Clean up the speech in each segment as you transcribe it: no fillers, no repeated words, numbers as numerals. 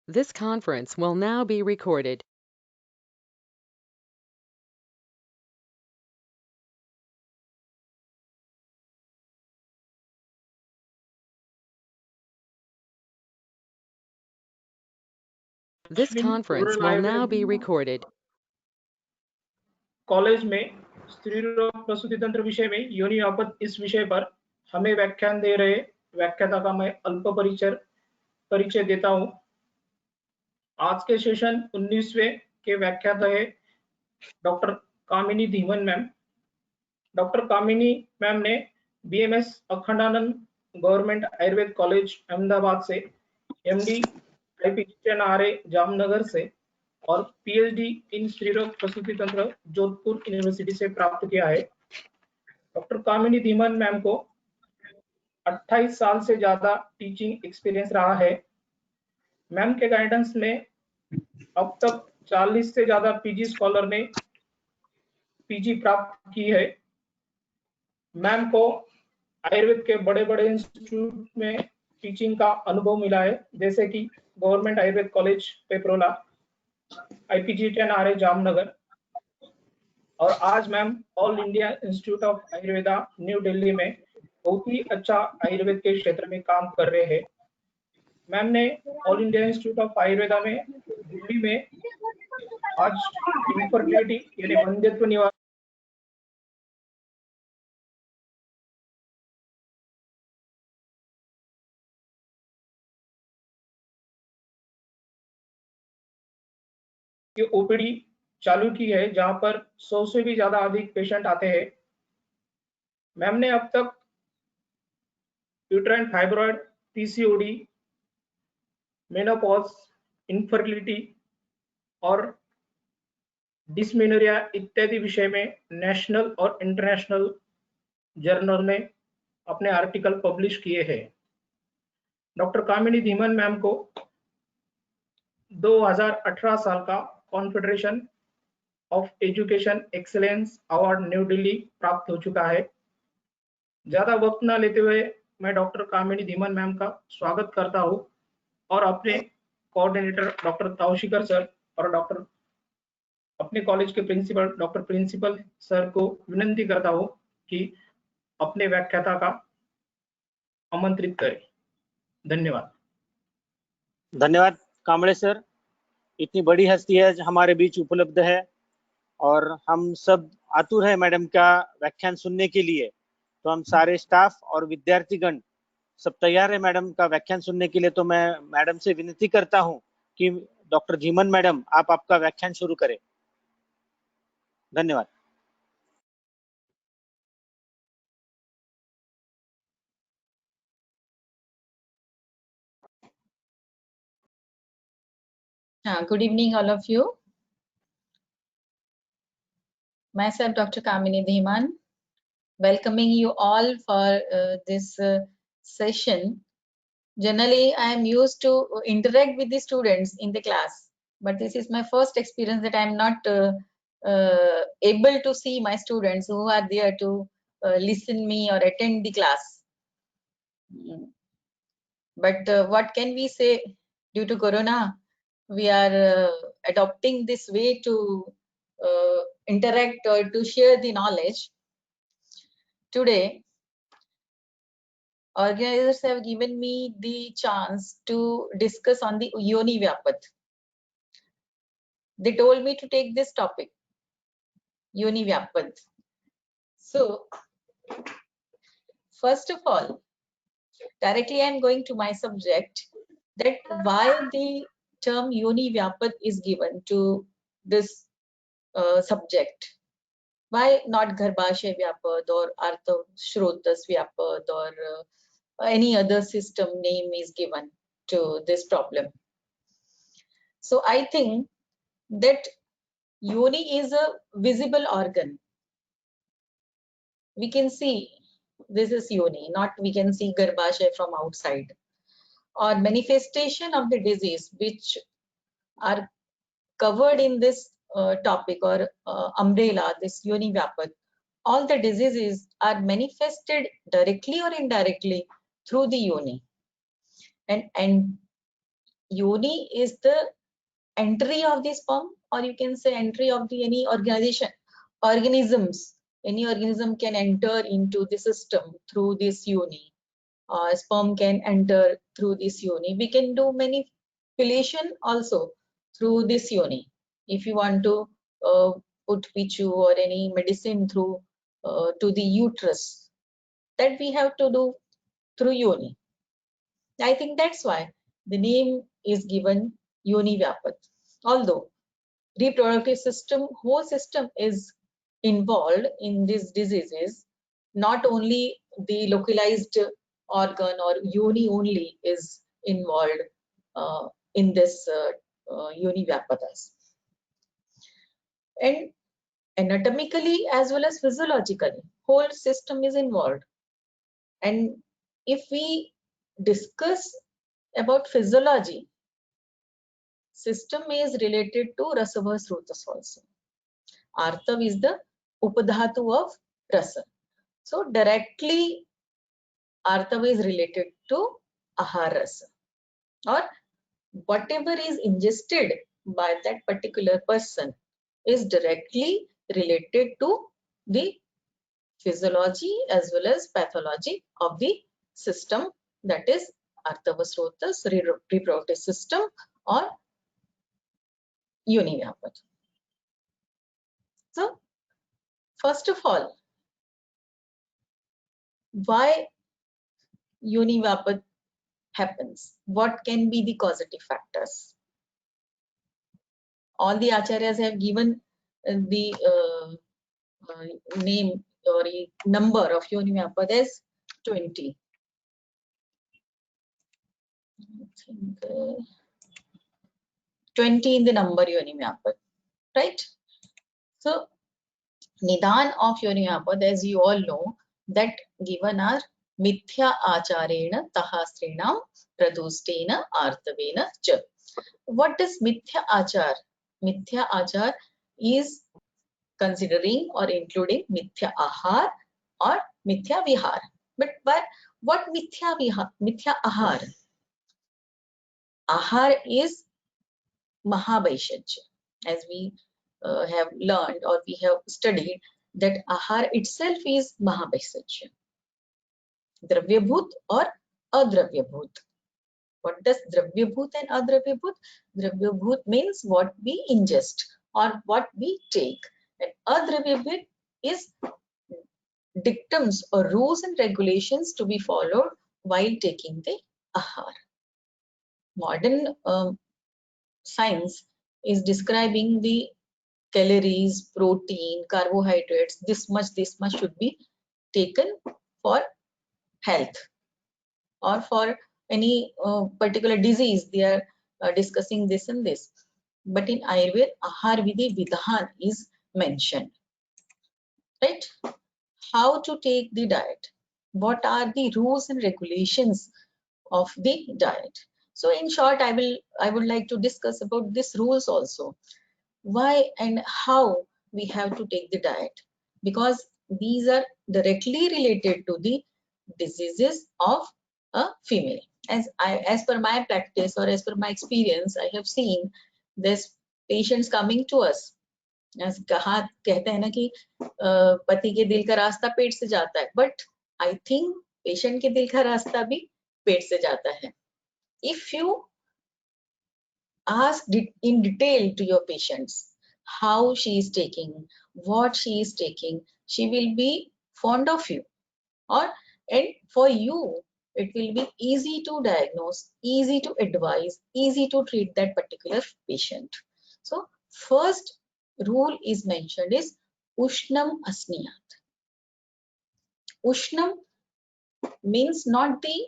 This conference will now be recorded. This conference will now be recorded. College में स्त्री रोग प्रसूति तंत्र विषय में योनि व्यापत इस विषय पर हमें व्याख्यान दे रहे व्याख्याता का मैं अल्प परिचय देता हूं। आज के सेशन 19वें के व्याख्याता है डॉक्टर कामिनी धीमन मैम। डॉक्टर कामिनी मैम ने BMS Akhandanand government Ayurveda college Ahmedabad से, एमडी आईपीजीएनआरए जामनगर से और पीएचडी इन स्त्रीरोग प्रसूति तंत्र जोधपुर यूनिवर्सिटी से प्राप्त किया है। डॉक्टर कामिनी धीमन मैम को 28 साल से ज्यादा टीचिंग एक्सपीरियंस रहा है। मैम के गाइडेंस में अब तक 40 से ज्यादा पीजी स्कॉलर ने पीजी प्राप्त की है। मैम को आयुर्वेद के बड़े इंस्टीट्यूट में टीचिंग का अनुभव मिला है, जैसे कि गवर्नमेंट आयुर्वेद कॉलेज पेपरोला, आईपीजीएनआरए जामनगर, और आज ma'am all India institute of Ayurveda new Delhi में बहुत ही अच्छा आयुर्वेद के क्षेत्र में काम कर रहे हैं। मैम ने all India institute of Ayurveda में दिल्ली में आज इनफर्टिलिटी यानी वंध्यत्व निवारण की ओपीडी चालू की है, जहां पर 100 से भी ज्यादा अधिक पेशेंट आते हैं। मैम ने अब तक uterine fibroid, PCOD, menopause, infertility और डिस्मेनोरिया इत्यादि विषय में नेशनल और इंटरनेशनल जर्नल में अपने आर्टिकल पब्लिश किए हैं। डॉक्टर कामिनी धीमन मैम को 2018 साल का confederation of education excellence award new Delhi प्राप्त हो चुका है। ज्यादा वक्त न लेते हुए मैं डॉक्टर कामिनी धीमन मैम का स्वागत करता हूं और अपने कोऑर्डिनेटर डॉक्टर ताउशिकर सर और अपने कॉलेज के प्रिंसिपल सर को विनंती करता हूं कि अपने व्याख्याता का आमंत्रित करें। धन्यवाद। धन्यवाद कामड़े सर, इतनी बड़ी हस्ती है हमारे बीच उपलब्ध है और हम सब आतुर है मैडम का व्याख्यान सुनने के लिए। तो हम सारे स्टाफ और विद्यार्थीगण सब तैयार है मैडम का व्याख्यान सुनने के लिए। तो मैं मैडम से विनती करता हूं कि डॉक्टर धीमन मैडम आप आपका व्याख्यान शुरू करें। धन्यवाद। Good evening, all of you. Myself, Dr. Kamini Dhiman, welcoming you all for this session. Generally, I am used to interact with the students in the class, but this is my first experience that I am not able to see my students who are there to listen me or attend the class. But what can we say? Due to Corona, we are adopting this way to interact or to share the knowledge. Today, organizers have given me the chance to discuss on the Yoni Vyapat. They told me to take this topic, Yoni Vyapat. So, first of all, directly I am going to my subject, that why the term Yoni Vyapat is given to this subject. Why not Garbhashay Vyapad or Arthashrotas Vyapad or any other system name is given to this problem? So I think that Yoni is a visible organ. We can see this is Yoni, not we can see Garbhashay from outside. Or manifestation of the disease which are covered in this topic or umbrella, this Yoni Vyapat, all the diseases are manifested directly or indirectly through the Yoni. And yoni is the entry of the sperm, or you can say entry of the any organisms. Any organism can enter into the system through this yoni. Sperm can enter through this yoni. We can do manipulation also through this yoni. If you want to put pichu or any medicine through to the uterus, that we have to do through yoni. I think that's why the name is given yoni vyapat. Although reproductive system, whole system is involved in these diseases, not only the localized organ or yoni only is involved in this yoni vyapatas. And anatomically as well as physiologically, whole system is involved. And if we discuss about physiology, system is related to rasabha srotas also. Artav is the upadhatu of rasa. So directly Artav is related to ahar rasa, or whatever is ingested by that particular person is directly related to the physiology as well as pathology of the system, that is Artava Srotas, reproductive system or yoni vyapat. So first of all, why yoni vyapat happens? What can be the causative factors? All the acharyas have given the name or number of yoni vyapat as 20. I think 20 in the number yoni vyapat, right? So Nidan of yoni vyapat, as you all know, that given are mithya acharena tahastrinam pradustena artavena cha. What is mithya achar? Mithya achar is considering or including mithya ahar or mithya vihar. But what mithya vihar, mithya ahar? Ahar is Mahabhaishajya. As we have learned or we have studied, that ahar itself is Mahabhaishajya. Dravyabhut or Adravyabhut. What does Dravyabhut and Adravyabhut? Dravyabhut means what we ingest or what we take. And Adravyabhut is dictums or rules and regulations to be followed while taking the ahar. Modern science is describing the calories, protein, carbohydrates, this much should be taken for health or for any particular disease. They are discussing this and this. But in Ayurveda, Ahar Vidhi Vidhan is mentioned. Right? How to take the diet? What are the rules and regulations of the diet? So in short, I would like to discuss about these rules also. Why and how we have to take the diet, because these are directly related to the diseases of a female. As per my practice or as per my experience, I have seen this patients coming to us. as कहते हैं ना कि पति के दिल का रास्ता पेट से जाता है, but I think patient के दिल का रास्ता भी पेट से जाता है. If you ask in detail to your patients how she is taking, what she is taking, she will be fond of you, and for you it will be easy to diagnose, easy to advise, easy to treat that particular patient. So first rule is mentioned is Ushnam Asniyat. Ushnam means not the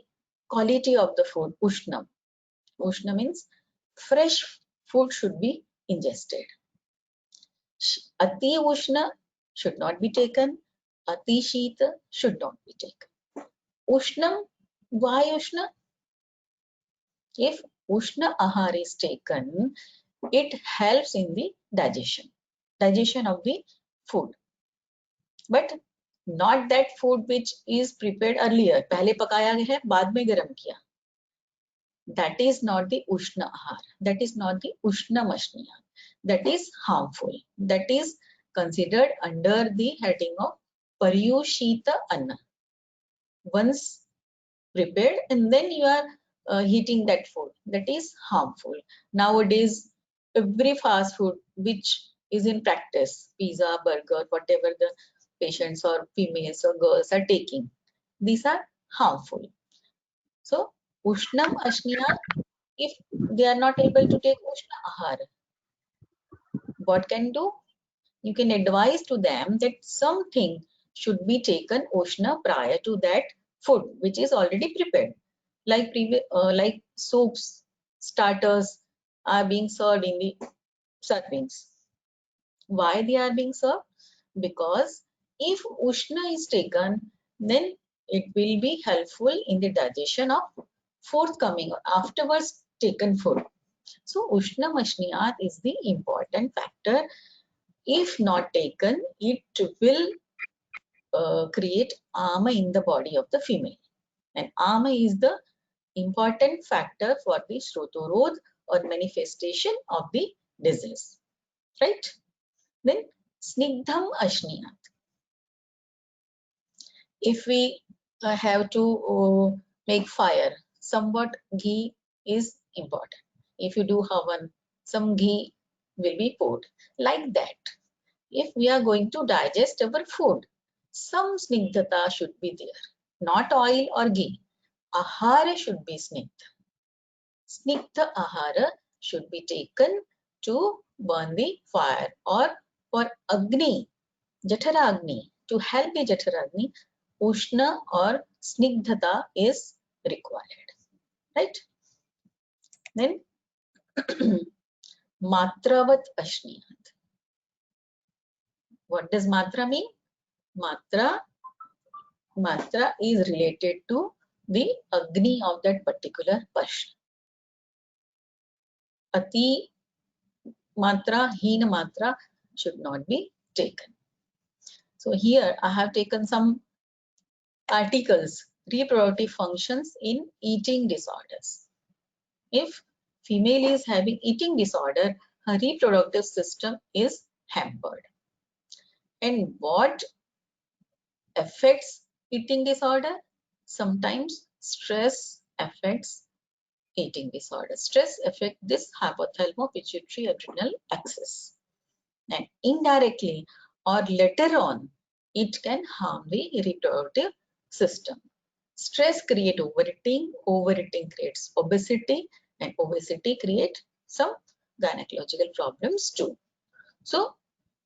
quality of the food. Ushnam means fresh food should be ingested. Ati Ushna should not be taken. Ati Shita should not be taken. Ushnam, why Ushna? If Ushna Ahar is taken, it helps in the digestion of the food. But not that food which is prepared earlier. पहले पकाया गया है, बाद में गरम किया. that is not the Ushna Ahar. That is not the Ushnam Ashniya. That is harmful. That is considered under the heading of Paryushita Anna. Once prepared and then you are heating that food, that is harmful. Nowadays, every fast food which is in practice, pizza, burger, whatever the patients or females or girls are taking, these are harmful. So, Ushnam Ashniya, if they are not able to take Ushna Ahar, what can do? You can advise to them that something should be taken Ushna prior to that food which is already prepared. Like soups, starters are being served in the servings. Why they are being served? Because if Ushna is taken, then it will be helpful in the digestion of forthcoming or afterwards taken food. So Ushna Ashniyat is the important factor. If not taken, it will create ama in the body of the female. And ama is the important factor for the Shrotorod or manifestation of the disease. Right? Then Snigdham Ashniyat. If we have to make fire, somewhat ghee is important. If you do havan, some ghee will be poured. Like that. If we are going to digest our food, some snigdhata should be there. Not oil or ghee. Ahara should be snigdha. Snigdha ahara should be taken to burn the fire, or for Agni, Jataragni, to help the Jataragni, Ushna or Snigdhata is required. Right? Then Matravat Ashniyat. What does Matra mean? Matra is related to the Agni of that particular person. Ati Matra, Hina Matra should not be taken. So here I have taken some articles, reproductive functions in eating disorders. If female is having eating disorder, her reproductive system is hampered. And what affects eating disorder? Sometimes stress affects eating disorder. Stress affects this hypothalamo-pituitary adrenal axis. And indirectly or later on, it can harm the reproductive system. Stress creates overeating, overeating creates obesity, and obesity creates some gynecological problems too. So,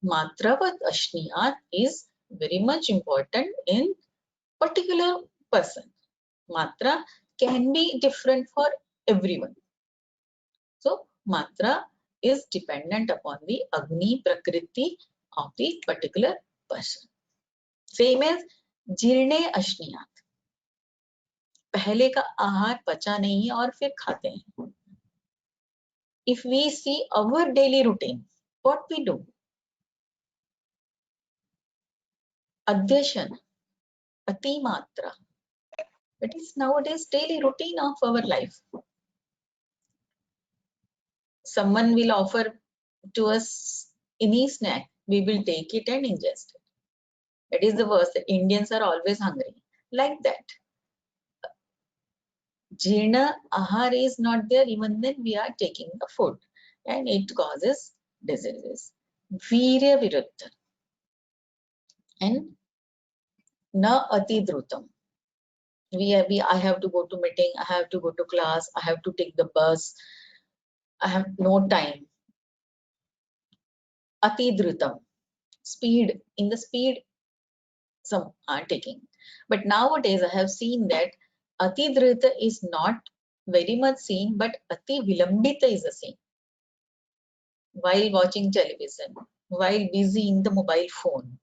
Matravat Ashniyat is very much important in particular person. Matra can be different for everyone. So, Matra is dependent upon the Agni Prakriti of the particular person. Same as Jirne Ashniyat. पहले का आहार पचा नहीं है और फिर खाते हैं. If we see our daily routine, what we do? Adyashan, Ati Matra. That is nowadays daily routine of our life. Someone will offer to us any snack, we will take it and ingest it. That is the worst. Indians are always hungry. Like that. Jirna ahar is not there, even then we are taking the food and it causes diseases. Virya viruddha and na ati drutam. I have to go to meeting, I have to go to class, I have to take the bus, I have no time. Ati drutam, speed, in the speed some are taking. But nowadays I have seen that Ati Dhrita is not very much seen, but Ati Vilambita is the same. While watching television, while busy in the mobile phone,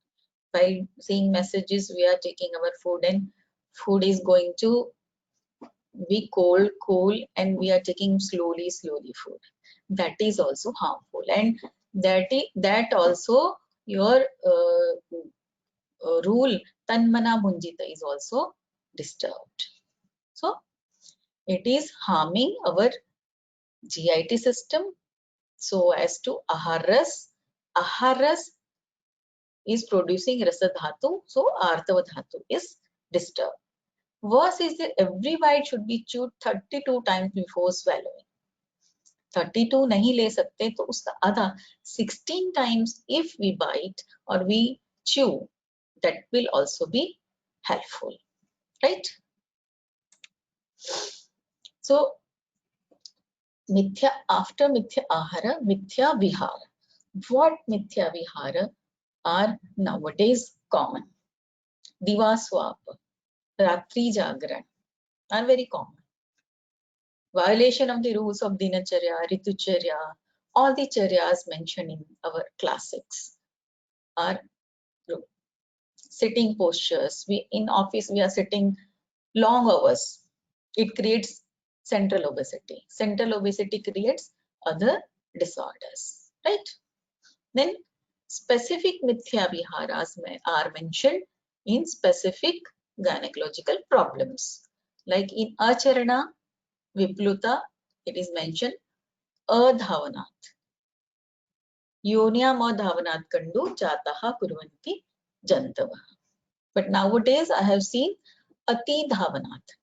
while seeing messages, we are taking our food and food is going to be cold, and we are taking slowly food. That is also harmful, and that also your rule Tanmana Munjita is also disturbed. So It is harming our GIT system so as to Aharas. Aharas is producing Rasa Dhatu, so Artava Dhatu is disturbed. Worse is that every bite should be chewed 32 times before swallowing. 32 नहीं ले सकते तो उसका आधा 16 times if we bite or we chew, that will also be helpful, right? So mithya, after mithya ahara, mithya vihara. What mithya vihara are nowadays common? Diva swapa, ratri jagran are very common. Violation of the rules of dinacharya, ritucharya, all the charyas mentioned in our classics are sitting postures. We in office we are sitting long hours. It creates central obesity. Central obesity creates other disorders, right? Then specific mithya viharas are mentioned in specific gynecological problems. Like in acharana vipluta, it is mentioned adhavanat. Yonyam adhavanat kandu jataha kurvanti jantavah. But nowadays I have seen ati dhavanat.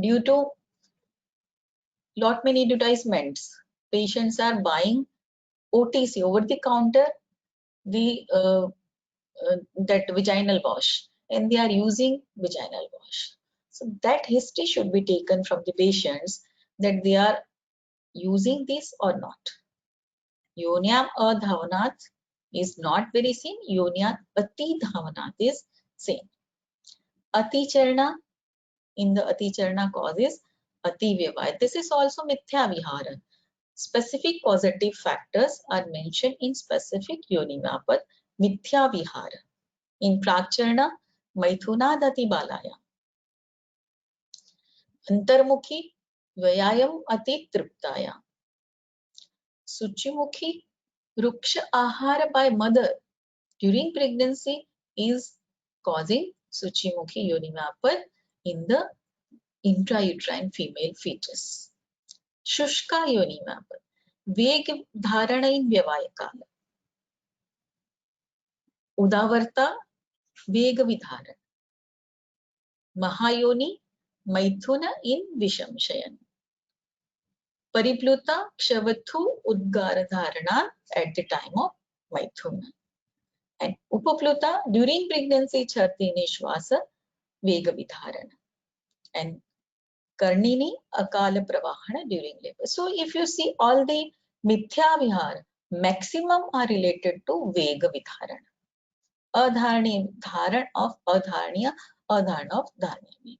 Due to lot many advertisements, patients are buying OTC, over the counter, the that vaginal wash, and they are using vaginal wash. So that history should be taken from the patients that they are using this or not. Yonyam adhavanat is not very seen. Yonyam ati dhavanat is same. Ati charana, in the ati charana causes ati vyavaya. This is also mithya vihara. Specific causative factors are mentioned in specific yoni vyapat mithya vihara. In pracharana, maithunadati balaya. Antarmukhi, vyayam ati triptaya. Suchimukhi, ruksha ahara by mother during pregnancy is causing suchimukhi yoni vyapat in the intrauterine female fetus. Shushka yoni vyapat, veg dharana in vyavayakala. Udavarta, veg vidharan. Mahayoni, maithuna in vishamshayan. Paripluta, kshavathu udgara dharana at the time of maithuna. And upapluta during pregnancy chhati nishwasa vega vidharana. And karnini akala pravahana during labor. So if you see all the mithya vihara, maximum are related to vega vidharana. Adharani, dharan of adharaniya, adharana of dharaniya.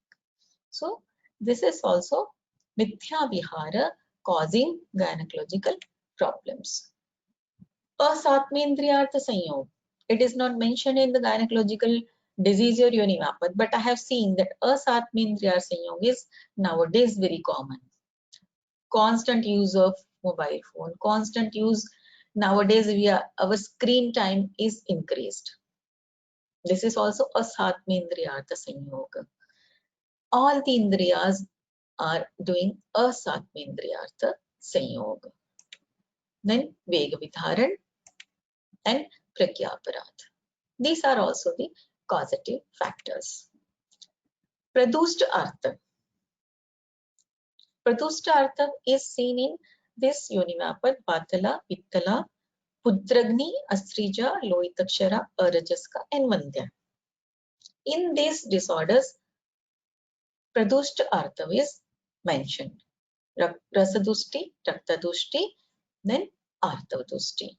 So this is also mithya vihara causing gynecological problems. Asatmendriyartha sanyog. It is not mentioned in the gynecological disease or yoni vyapat, but I have seen that asatmendriyartha sanyog is nowadays very common. Constant use of mobile phone, constant use nowadays our screen time is increased. This is also asatmendriyartha sanyoga. All the indriyas are doing asatmendriyartha sanyoga. Then vega vidharan and pragyaparad. These are also the causative factors. Pradushta artha. Pradushta artha is seen in this yoni vyapat, patala, pittala, pudragni, astrija, lohitakshara, arajaska and mandya. In these disorders, pradushta artha is mentioned. Rasadushti, raktadushti, then artavadushti.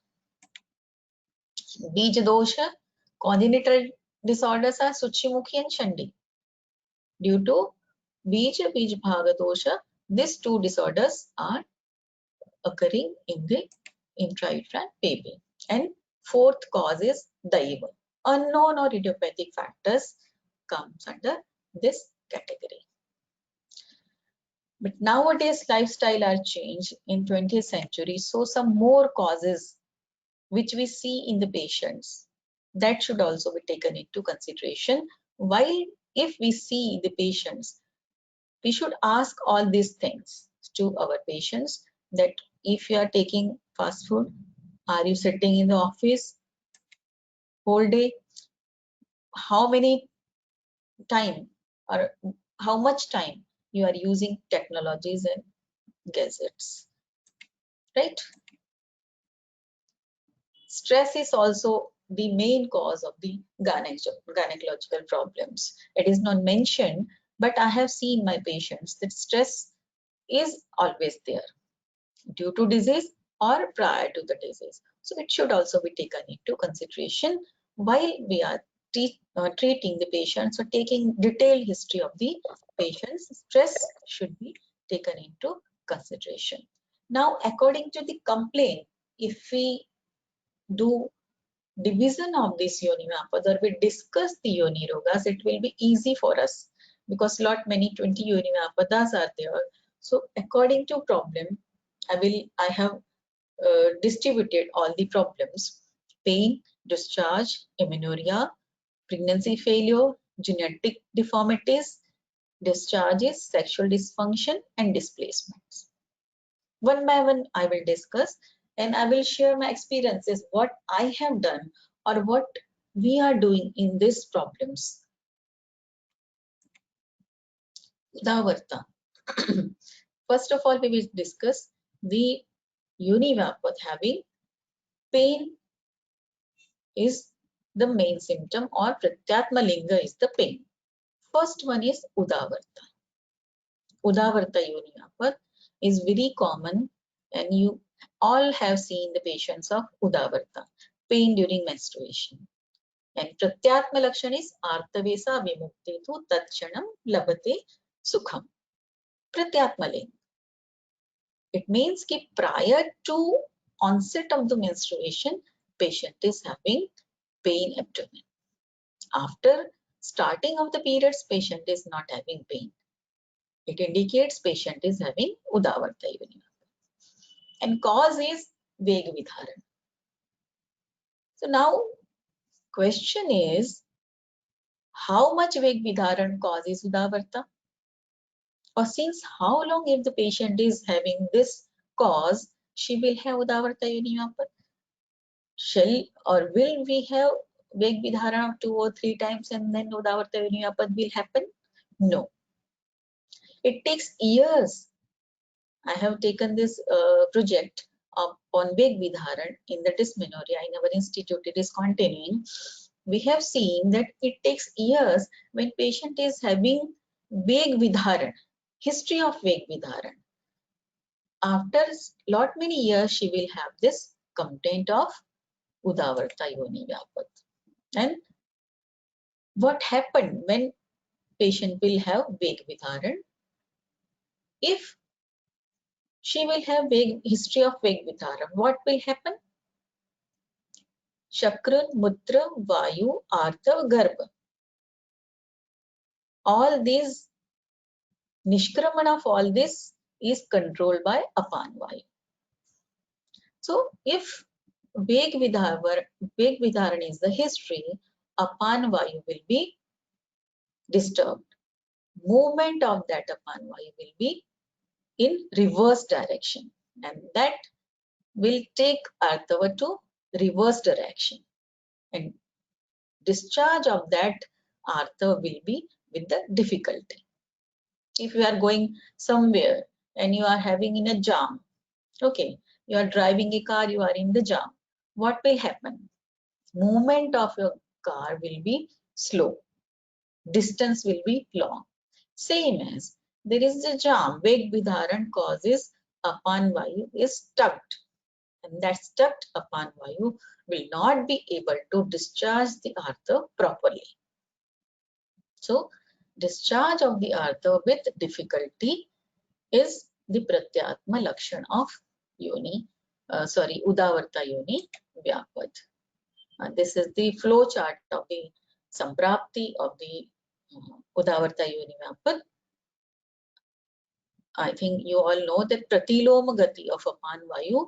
Bija dosha, congenital disorders are Suchimukhi and Chandi. Due to Bija bhaga dosha, these two disorders are occurring in the intrauterine baby. And fourth cause is Daiva. Unknown or idiopathic factors comes under this category. But nowadays lifestyle are changed in 20th century, so some more causes which we see in the patients, that should also be taken into consideration. While if we see the patients we should ask all these things to our patients, that if you are taking fast food, are you sitting in the office whole day? How many time or how much time you are using technologies and gadgets, right? Stress is also the main cause of the gynecological problems. It is not mentioned, but I have seen my patients that stress is always there due to disease or prior to the disease. So it should also be taken into consideration while we are treating the patients or taking detailed history of the patients. Stress should be taken into consideration. Now, according to the complaint, if we do division of this yoni vyapada, or we discuss the yoni rogas, it will be easy for us because many 20 yoni vyapadas are there. So according to problem, I have distributed all the problems: pain, discharge, amenorrhea, pregnancy failure, genetic deformities, discharges, sexual dysfunction, and displacements. One by one, I will discuss, and I will share my experiences, what I have done or what we are doing in these problems. Udavarta. First of all, we will discuss the yoni vyapada. Having pain is the main symptom, or pratyatma linga is the pain. First one is Udavarta. Udavarta yoni vyapada is very common, and you all have seen the patients of Udavarta, pain during menstruation. And Pratyatma Lakshan is Artavesa Vimuktetu Tatshanam Labate Sukham. Pratyatma Linga. It means that prior to onset of the menstruation, patient is having pain abdomen. After starting of the periods, patient is not having pain. It indicates patient is having Udavarta yoni vyapada. And cause is Veg Vidharan. So now question is, how much Veg Vidharan causes Udavarta? Or since how long, if the patient is having this cause, she will have Udavarta yoni vyapada? Shall or will we have Veg Vidharan 2 or 3 times and then Udavarta yoni vyapada will happen? No. It takes years. I have taken this project on Veg Vidharan in the dysmenorrhea in our institute. It is continuing. We have seen that it takes years when patient is having Veg Vidharan, history of Veg Vidharan. After many years, she will have this complaint of Udavarta yoni vyapada. And what happened when patient will have Veg Vidharan? If she will have history of Veg Vidharan, what will happen? Shakran, Mutra, Vayu, Artha, Garbha. All these, Nishkraman of all this is controlled by Apan Vayu. So if Veg Vidharan is the history, Apan Vayu will be disturbed. Movement of that Apan Vayu will be in reverse direction, and that will take Artava to reverse direction, and discharge of that Artava will be with the difficulty. If you are going somewhere and you are having in a jam, okay, you are driving a car, you are in the jam, what will happen? Movement of your car will be slow, distance will be long. Same as there is a jam, Veg Vidharan causes Apan Vayu is stuck, and that stuck Apan Vayu will not be able to discharge the Artha properly. So discharge of the Artha with difficulty is the Pratyatma Lakshan of Udavarta yoni vyapada. This is the flow chart of the Samprapti of the Udavarta yoni vyapada. I think you all know that Pratiloma Gati of Apan Vayu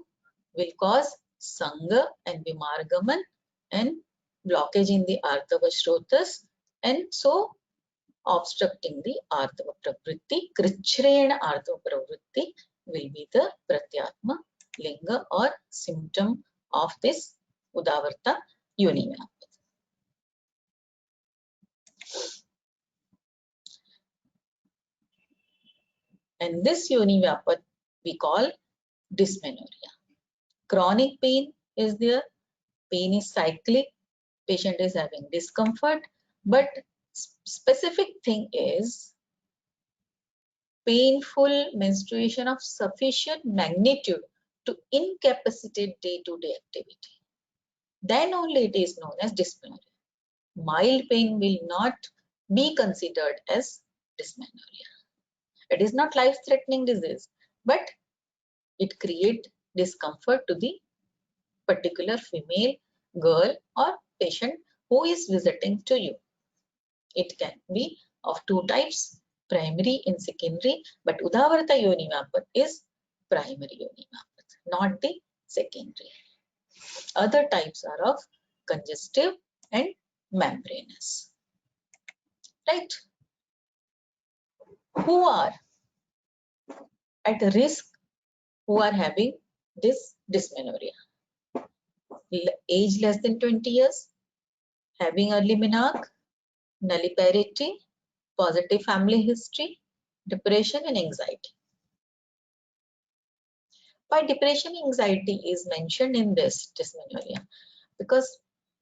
will cause Sanga and Vimargaman and blockage in the Artava Shrotas, and so obstructing the ardhava pravritti. Krichrena ardhava pravritti will be the pratyatma linga or symptom of this udavarta yoni vyapat. And this yoni vyapat we call dysmenorrhea. Chronic pain is there, pain is cyclic, patient is having discomfort, but specific thing is painful menstruation of sufficient magnitude to incapacitate day-to-day activity. Then only it is known as dysmenorrhea. Mild pain will not be considered as dysmenorrhea. It is not life-threatening disease, but it creates discomfort to the particular female, girl or patient who is visiting to you. It can be of two types, primary and secondary, but udavarta yoni vyapat is primary yoni vyapat, not the secondary. Other types are of congestive and membranous. Right? Who are at risk who are having this dysmenorrhea? Age less than 20 years, having early menarche, nulliparity, positive family history, depression and anxiety. Why depression and anxiety is mentioned in this dysmenorrhea? Because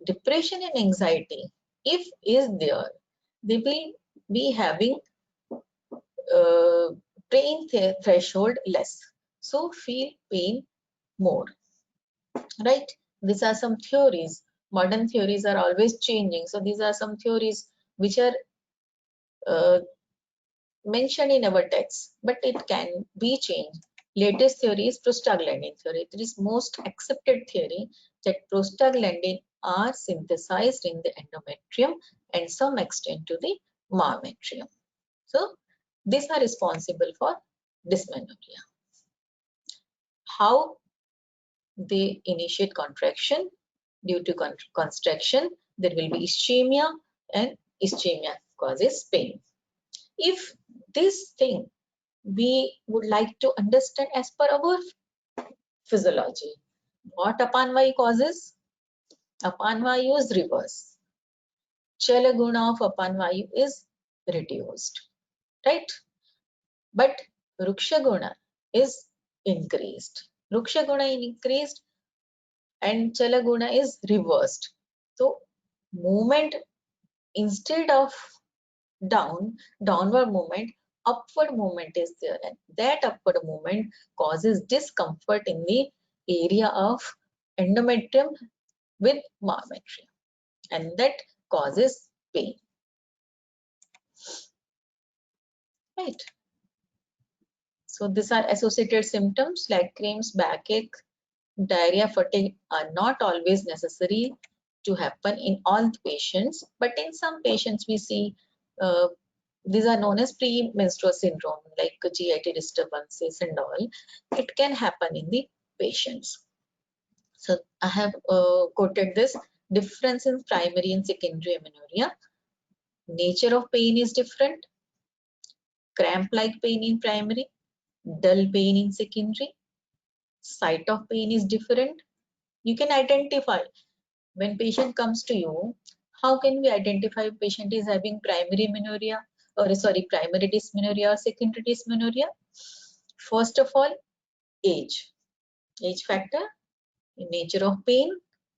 depression and anxiety, if is there, they will be having pain threshold less, so feel pain more. Right? These are some theories. Modern theories are always changing, so these are some theories which are mentioned in our text, but it can be changed. Latest theory is prostaglandin theory. It is most accepted theory that prostaglandin are synthesized in the endometrium and some extent to the myometrium. So these are responsible for dysmenorrhea. How they initiate contraction? Due to constriction, there will be ischemia, and ischemia causes pain. If this thing we would like to understand as per our physiology, what apanvayu causes? Apanvayu is reverse. Chala guna of apanvayu is reduced, right? But ruksha guna is increased. Ruksha guna increased and chala guna is reversed. So movement, instead of downward movement, upward movement is there, and that upward movement causes discomfort in the area of endometrium with myometrium, and that causes pain. Right? So these are associated symptoms like cramps, backache, diarrhea, fatigue are not always necessary to happen in all patients, but in some patients we see these are known as premenstrual syndrome, like GIT disturbances and all. It can happen in the patients. So I have quoted this difference in primary and secondary amenorrhea. Nature of pain is different. Cramp-like pain in primary, dull pain in secondary. Site of pain is different. You can identify when patient comes to you. How can we identify patient is having primary amenorrhea? Or sorry, primary dysmenorrhea or secondary dysmenorrhea? First of all, age factor, nature of pain,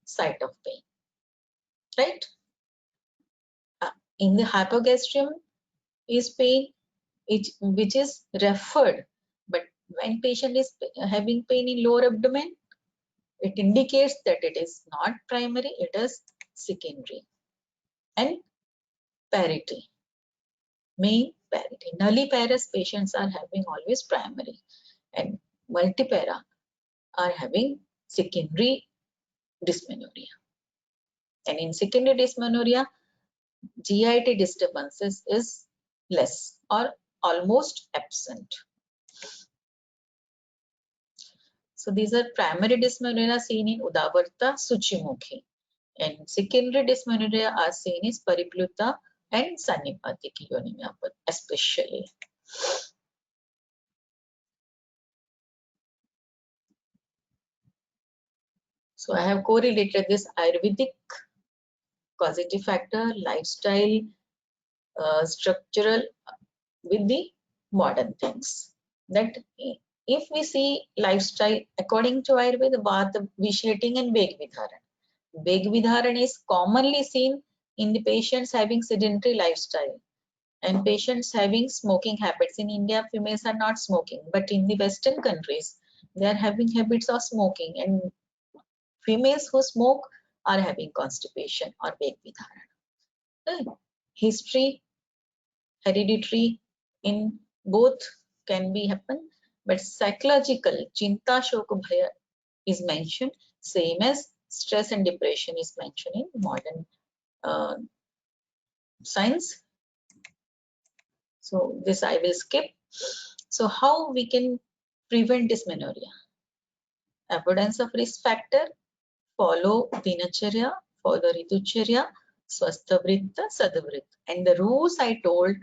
site of pain, right? In the hypogastrium is pain which is referred, but when patient is having pain in lower abdomen, it indicates that it is not primary, it is secondary. And parity, main parity. Nulliparous patients are having always primary, and multipara are having secondary dysmenorrhea. And in secondary dysmenorrhea, GIT disturbances is less or almost absent. So these are primary dysmenorrhea seen in Udavarta Suchimukhi, and secondary dysmenorrhea are seen in Paripluta and Sannipathic Yoni Vyapat especially. So I have correlated this Ayurvedic causative factor, lifestyle, structural with the modern things. That if we see lifestyle according to Ayurveda, Vata Visheting and Veg Vidharan. Veg Vidharan is commonly seen in the patients having sedentary lifestyle and patients having smoking habits. In India, females are not smoking, but in the Western countries, they are having habits of smoking, and females who smoke are having constipation or Veg Vidharan. History, hereditary in both can be happen, but psychological Chinta Shoka Bhaya is mentioned, same as stress and depression is mentioned in modern science. So this I will skip. So how we can prevent dysmenorrhea? Avoidance of risk factor, follow Dinacharya, follow Ritucharya, Swastha Vritta, Sadavritta. And the rules I told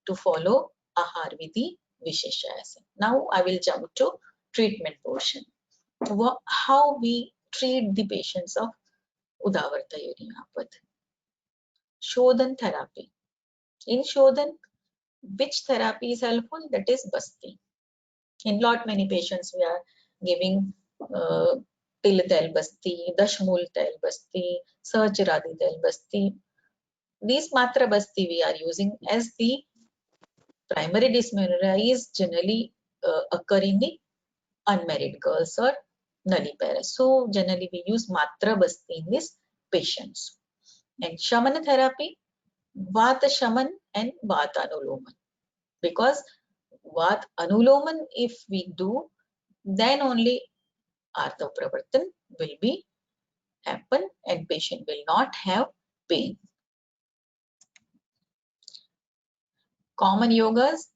to follow Ahar Vidhi, Visheshayasana. Now I will jump to treatment portion. How we treat the patients of Udavarta Yoni Vyapat. Shodhan therapy. In Shodhan, which therapy is helpful? That is Basti. In lot many patients we are giving Til Tel Basti, Dashmul Tel Basti, Sahasradi Tel Basti. These Matra Basti we are using as the primary dysmenorrhea is generally occur in the unmarried girls or nulliparous. So generally we use Matra Basti in these patients. And Shamana therapy, Vata Shaman and Vata Anuloman. Because Vata Anuloman if we do, then only Artha Pravartan will be happen and patient will not have pain. Common yogas,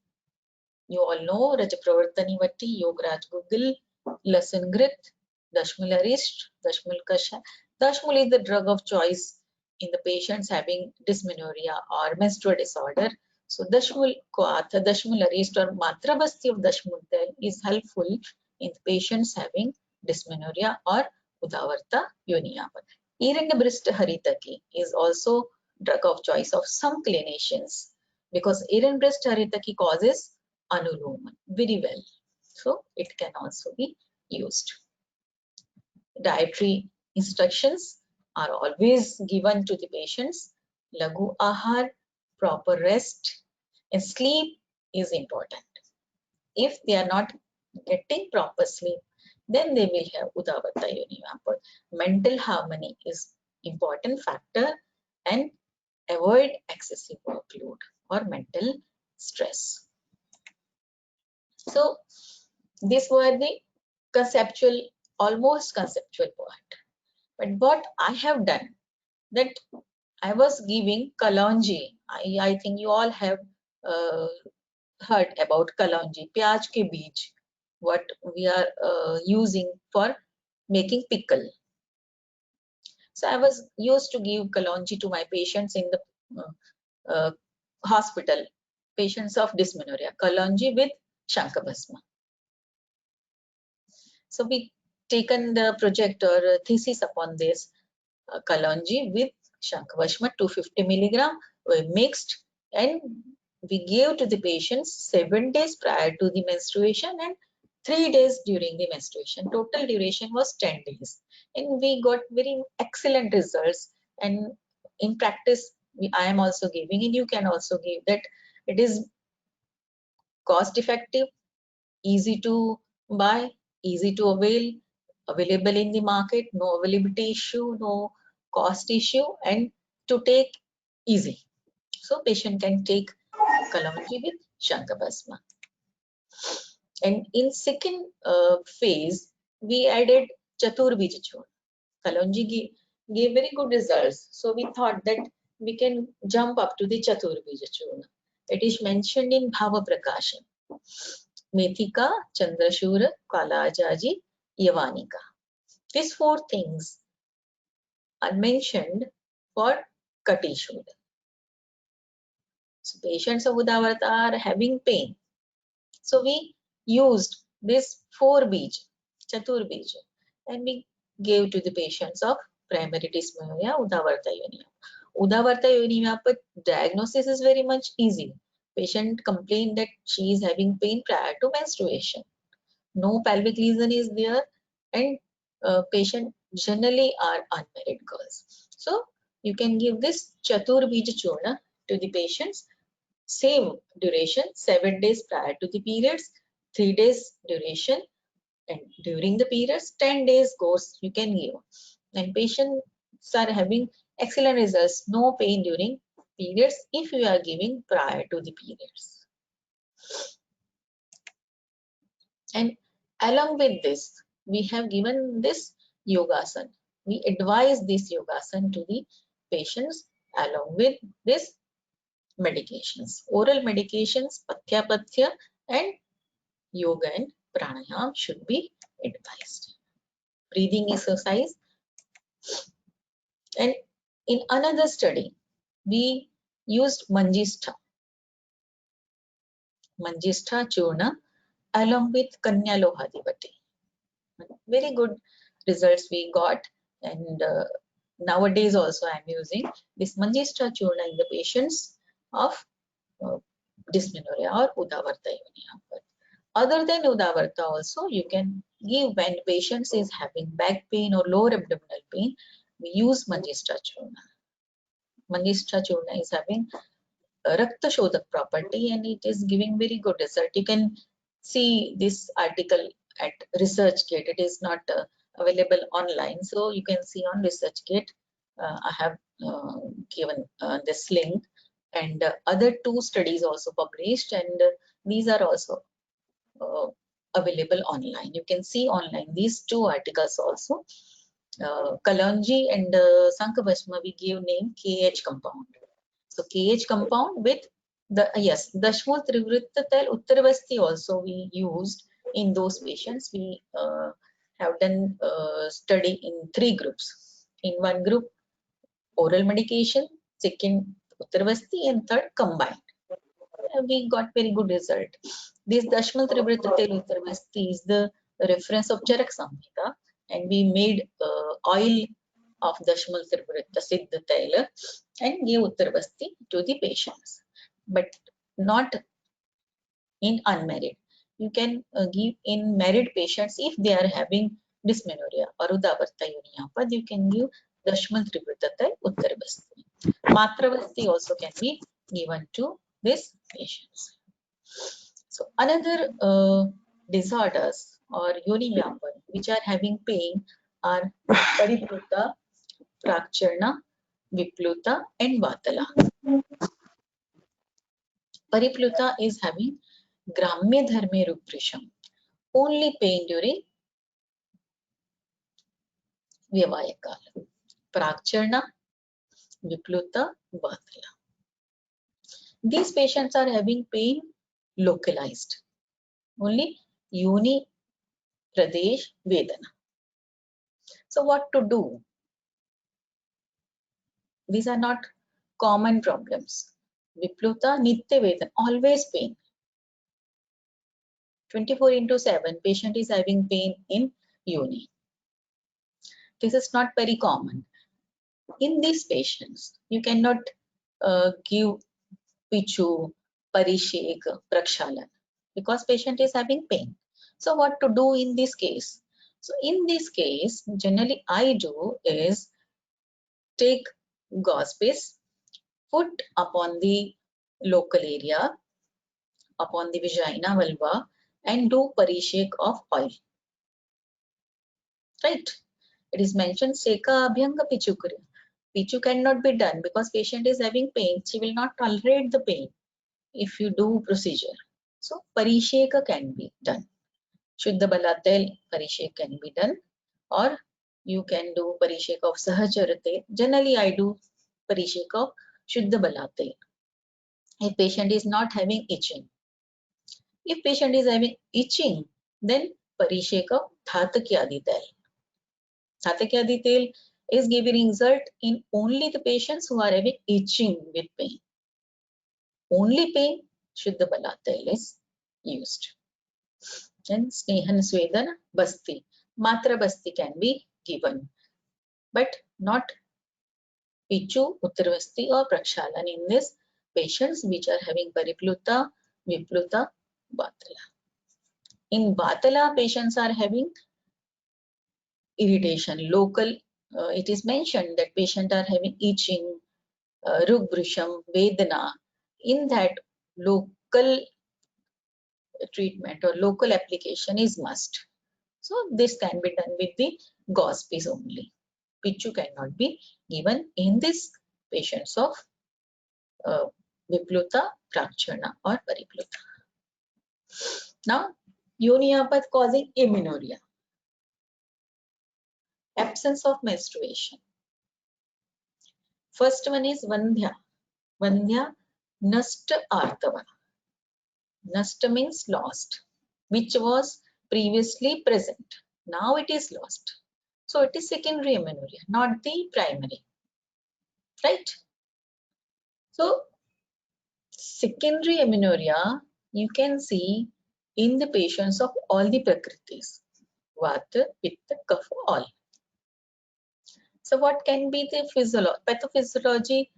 you all know Rajapravartani Vatti, Yogaraj Google, Lasangrit, Dashmul Arist, Dashmul Kasha. Dashmul is the drug of choice in the patients having dysmenorrhea or menstrual disorder. So Dashmul Koatha, Dashmul Arist or Matra Basti of Dashmul Tel is helpful in the patients having dysmenorrhea or Udavarta Yoni Vyapat. Irindabrist Haritaki is also drug of choice of some clinicians because Irindabrist Haritaki causes Anuloman very well. So it can also be used. Dietary instructions are always given to the patients. Lagu Ahar, proper rest and sleep is important. If they are not getting proper sleep, then they will have Udavarta Yoni Vyapat. Mental harmony is important factor and avoid excessive workload or mental stress. So these were the conceptual, almost conceptual part. But what I have done, that I was giving Kalonji. I think you all have heard about Kalonji, Pyaj ke beej, what we are using for making pickle. So I was used to give Kalonji to my patients in the hospital, patients of dysmenorrhea, Kalonji with Shankabhasma. So we taken the project or thesis upon this Kalonji with Shankabhasma 250 milligram, we mixed and we gave to the patients 7 days prior to the menstruation and 3 days during the menstruation. Total duration was 10 days and we got very excellent results. And in practice, I am also giving and you can also give that it is cost effective, easy to buy, easy to avail, available in the market, no availability issue, no cost issue, and to take easy. So patient can take Kalonji with Shankabhasma. And in second phase, we added Chaturbija Churna. Kalonji gave very good results. So we thought that we can jump up to the Chaturbija Churna. It is mentioned in Bhava Prakasham. Methika, Chandrashura, Kalajaji, Yavanika. These 4 things are mentioned for Kati Shuddha. patients of Udavarta are having pain. So we used this 4-bij, Chatur-bij, and we gave to the patients of primary dysmenorrhea, Udavarta Yoni. Udavarta Yoni Vyapat diagnosis is very much easy. Patient complained that she is having pain prior to menstruation. No pelvic lesion is there, and patient generally are unmarried girls. So you can give this Chatur-bij Churna to the patients. Same duration, 7 days prior to the periods, 3 days duration, and during the periods, 10 days course you can give. And patients are having excellent results, no pain during periods if you are giving prior to the periods. And along with this, we have given this yogasana. We advise this yogasana to the patients along with this medications. Oral medications, Pathya and yoga and pranayam should be advised. Breathing exercise. And in another study, we used Manjistha Churna along with Kanya Lohadipati. Very good results we got, and nowadays also I am using this Manjistha Churna in the patients of dysmenorrhea or Udavarta Yoni. Other than Udavarta also, you can give when patients is having back pain or lower abdominal pain, we use Manjistha Churna. Manjistha Churna is having a Rakta Shodhak property and it is giving very good result. You can see this article at ResearchGate. It is not available online, so you can see on ResearchGate. I have given this link, and other 2 studies also published, and these are also available online. You can see online these 2 articles also. Kalonji and Sankhabhasma we give name KH compound. So KH compound with the Dashmul Trivritta Tail Uttarvasti also we used in those patients. We have done study in 3 groups. In one group oral medication, second Uttarvasti, and third combined. We got very good result. This Dashmal Trivritta Tail Uttarvasti is the reference of Charak Samhita, and we made oil of Dashmal Trivritta Siddha Taila and give Uttarvasti to the patients, but not in unmarried. You can give in married patients if they are having dysmenorrhea or Udavarta Yoni. You can give Dashmal Trivritta Tail Uttarvasti. Matravasti also can be given to these patients. So another disorders or yoni vyapan which are having pain are Paripluta, Prakcharna, Vipluta and Vatala. Paripluta is having Gramya Dharme Ruprisham, only pain during Vyavayakala. Prakcharna, Vipluta, Vatala. These patients are having pain localized, only Yoni Pradesh Vedana. So what to do? These are not common problems. Vipluta, Nitya Vedana, always pain. 24/7, patient is having pain in yoni. This is not very common. In these patients, you cannot give Pichu, Parishek, Prakshalan because patient is having pain. So what to do in this case? So in this case, generally I do is take gauze piece, put upon the local area, upon the vagina, vulva, and do parishek of oil. Right? It is mentioned Seka Abhyanga Pichukriya. Pichu cannot be done because patient is having pain. She will not tolerate the pain if you do procedure. So parisheka can be done. Shuddha Balatel parishek can be done, or you can do parishek of Sahacharate. Generally I do parishek of Shuddha Balatel. If patient is not having itching. If patient is having itching, then parishek of Dhatakyadi Tel. Dhatakyadi Tel is giving result in only the patients who are having itching with pain. only pain, Shuddha Balatel is used. And Snehan Swedana Basti, Matra Basti can be given, but not Pichu, Uttarvasti or Prakshalan in this patients which are having Paripluta, Vipluta, Vatala. In Vatala, patients are having irritation, local, it is mentioned that patients are having itching, Rugbrisham, Vedana. In that, local treatment or local application is must. So this can be done with the Gauze only. Pichu cannot be given in this patients of Vipluta, Prakshana or Paripluta. Now, Yoniapath causing amenorrhea. Absence of menstruation. First one is Vandhya. Vandhya Nasta Artava. Nasta means lost, which was previously present. Now it is lost. So it is secondary amenorrhea, not the primary. Right? So secondary amenorrhea you can see in the patients of all the prakritis. Vata, Pitta, Kapha, all. So what can be the pathophysiology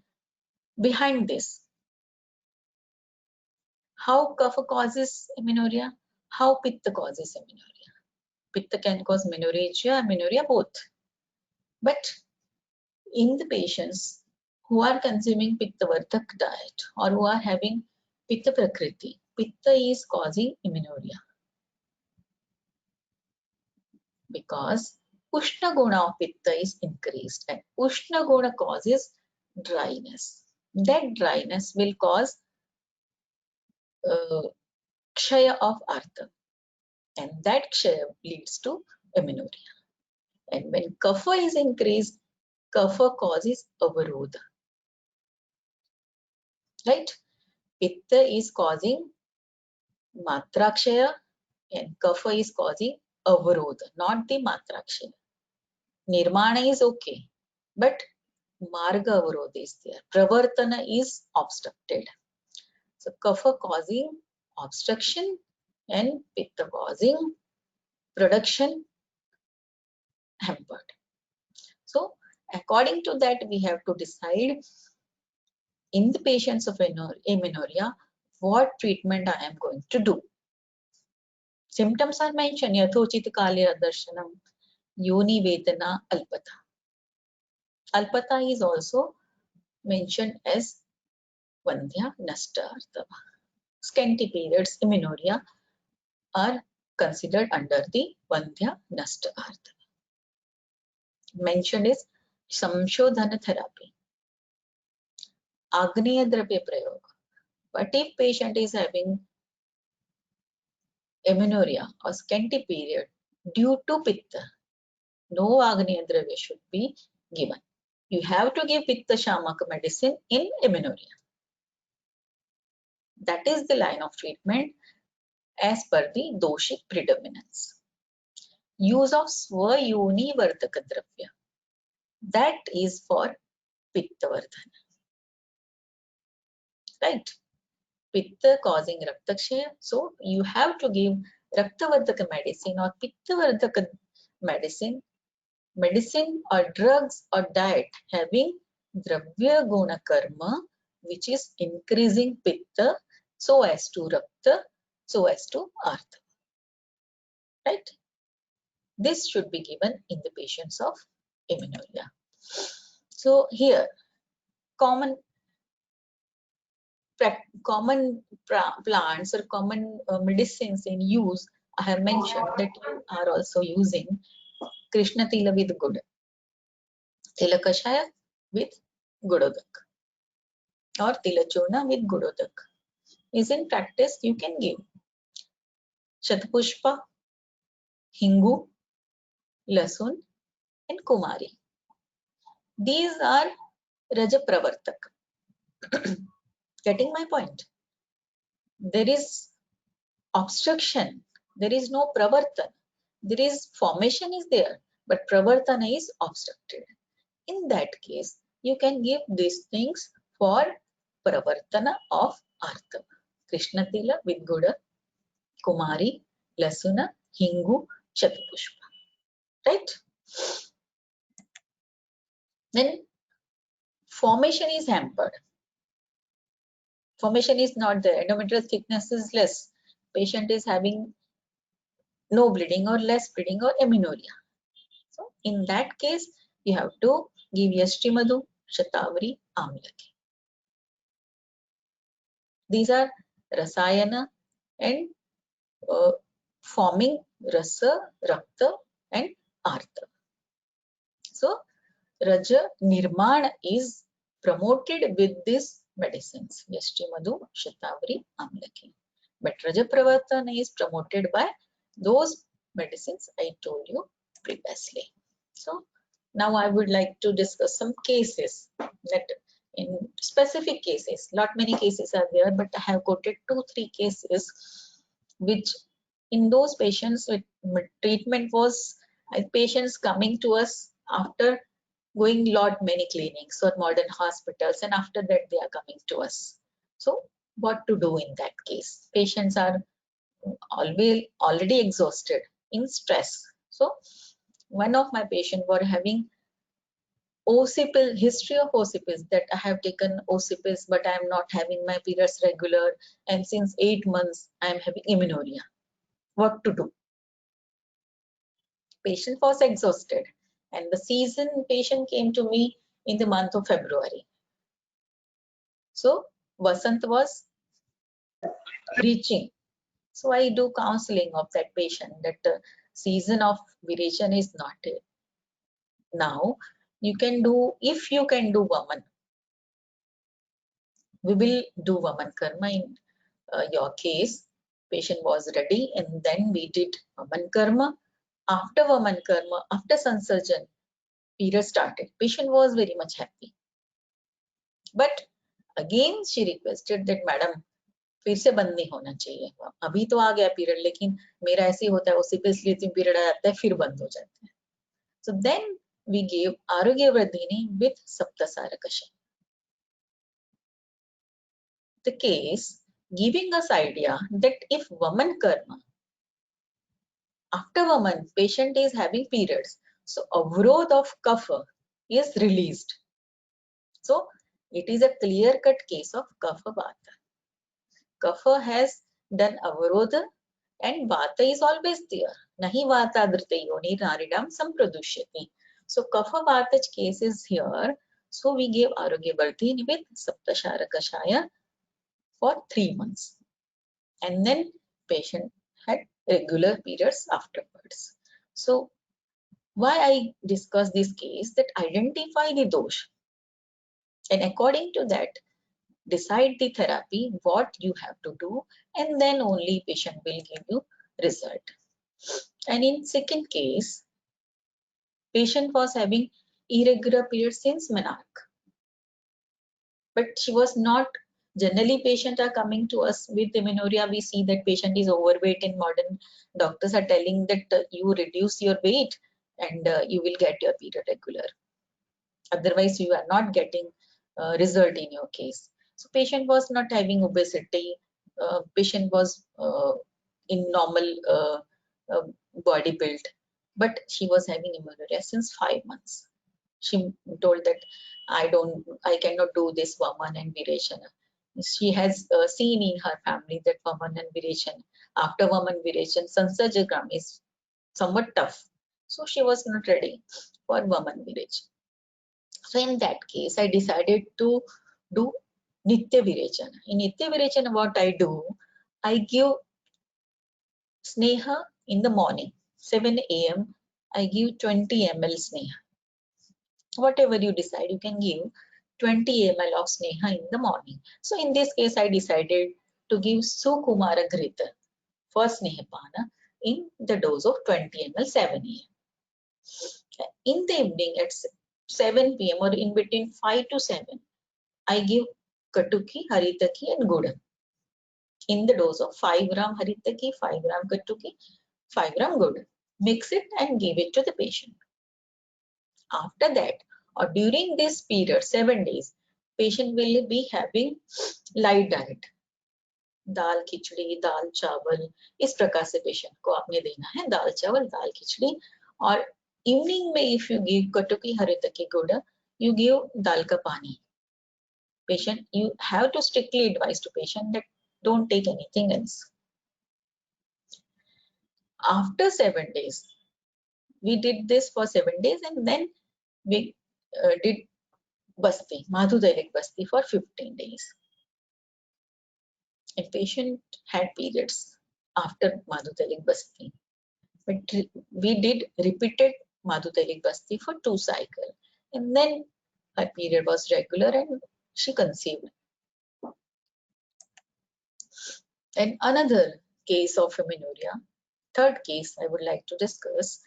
behind this? How Kapha causes amenorrhea? How Pitta causes amenorrhea? Pitta can cause menorrhagia, amenorrhea both. But in the patients who are consuming Pitta Vardhak diet or who are having Pitta Prakriti, Pitta is causing amenorrhea. Because Ushna Guna of Pitta is increased and Ushna Guna causes dryness. That dryness will cause Kshaya of Artha, and that Kshaya leads to amenorrhea. And when Kapha is increased, Kapha causes Avarodha. Right? Pitta is causing Matrakshaya and Kapha is causing Avarodha, not the Matrakshaya. Nirmana is okay, but Marga Avarodha is there. Pravartana is obstructed. So Kapha causing obstruction and Pitta causing production hampered. So according to that, we have to decide in the patients of amenorrhea, what treatment I am going to do. Symptoms are mentioned, Yathochita Kalya Darshanam, Yoni Vedana, Alpata. Alpata is also mentioned as Vandhya Nasta Artava. Scanty periods, amenorrhea are considered under the Vandhya Nasta Artava. Mentioned is Samshodhana therapy. Agneya Dravya Prayog. But if patient is having amenorrhea or scanty period due to Pitta, no Agneya Dravya should be given. You have to give Pitta Shamaka medicine in amenorrhea. That is the line of treatment as per the Doshik predominance. Use of Swayoni Vardhaka Dravya. That is for Pitta Vardhana. Right? Pitta causing Raktakshaya. So you have to give Raktavardhaka medicine or Pitta Vardhaka medicine or drugs or diet having Dravya Guna Karma, which is increasing Pitta so as to Rakta, so as to Artha. Right? This should be given in the patients of amenorrhea. So here, common plants or common medicines in use, I have mentioned that you are also using Krishna Tila with Gud, Tila Kashaya with Gudodak, or Tila Churna with Gudodak. Is in practice, you can give Shatapushpa, Hingu, Lasun, and Kumari. These are Raja Pravartak. Getting my point? There is obstruction, there is no pravartana. There is formation is there, but pravartana is obstructed. In that case, you can give these things for pravartana of Artava. Krishnatila with Guda, Kumari, Lasuna, Hingu, Shatapushpa. Right? Then formation is hampered. Formation is not there. Endometrial thickness is less. Patient is having no bleeding or less bleeding or amenorrhea. So in that case, you have to give Yashtimadu, Shatavari, Amlaki. These are Rasayana and forming Rasa, Rakta and Artha. So Raja Nirmana is promoted with these medicines, Yashtimadu, Shatavari, Amlaki. But Raja Pravartana is promoted by those medicines I told you previously. So now I would like to discuss some cases that in specific cases, not many cases are there, but I have quoted 2-3 cases which in those patients with treatment was patients coming to us after going many clinics or modern hospitals, and after that they are coming to us. So what to do in that case? Patients are already exhausted, in stress. So one of my patients were having occipit, history of occipits, that I have taken occipits but I am not having my periods regular, and since 8 months I am having amenorrhea. What to do? Patient was exhausted, and the season patient came to me in the month of February. So Vasant was reaching. So I do counseling of that patient that the season of viration is not it. Now you can do, if you can do Vaman, we will do Vaman Karma in your case. Patient was ready, and then we did Vaman Karma. After Vaman Karma, after Sansarjan, period started. Patient was very much happy. But again she requested that madam फिर से बंद नहीं होना चाहिए, अभी तो आ गया period लेकिन मेरा ऐसे ही होता है, उसी पे इसलिए पीरियड आ जाता है फिर बंद हो जाता है. So then we gave Arogya Vardhini with Saptasara Kasham. The case giving us idea that if Vaman Karma, after Vaman patient is having periods, so Avrodh of Kapha is released. So it is a clear-cut case of Kapha Vata. Kapha has done Avrodha and Vata is always there. Nahi Vata adrite yoni naridam sampradushyati. So Kapha Vata case is here. So we gave Arogya Vardhini with Saptashara Kashaya for 3 months. And then patient had regular periods afterwards. So why I discuss this case, that identify the dosh and according to that decide the therapy, what you have to do, and then only patient will give you result. And in second case, patient was having irregular periods since menarche, but she was not. Generally, patients are coming to us with amenorrhea. We see that patient is overweight, and modern doctors are telling that you reduce your weight and you will get your period regular. Otherwise, you are not getting result in your case. So patient was not having obesity. Patient was in normal body build, but she was having amenorrhea since 5 months. She told that I cannot do this Vaman and Viration. She has seen in her family that Vaman and Viration, after Vaman Viration, Sansarjagram is somewhat tough. So she was not ready for Vaman Viration. So in that case, I decided to do Nitya Virechana. In Nitya Virechana, what I do, I give Sneha in the morning, 7 a.m. I give 20 ml Sneha. Whatever you decide, you can give 20 ml of Sneha in the morning. So in this case, I decided to give Sukumara Grita for Snehapana in the dose of 20 ml 7 a.m. In the evening at 7 p.m. or in between 5 to 7, I give Katuki, Haritaki and Guda in the dose of 5 gram Haritaki, 5 gram Katuki, 5 gram Guda. Mix it and give it to the patient. After that, or during this period, 7 days, patient will be having light diet. दाल खिचड़ी, दाल चावल, इस प्रकार से patient को आपने देना है, दाल चावल, दाल खिचड़ी। और इवनिंग में इफ यू गिव कटुकी हरितकी गुड़, you give dal ka pani. Patient, you have to strictly advise to patient that don't take anything else. After 7 days, we did this for 7 days, and then we did basti, Madhudailik basti, for 15 days. A patient had periods after Madhudailik basti, but we did repeated Madhudailik basti for 2 cycles, and then her period was regular and she conceived. And another case of amenorrhea, third case I would like to discuss,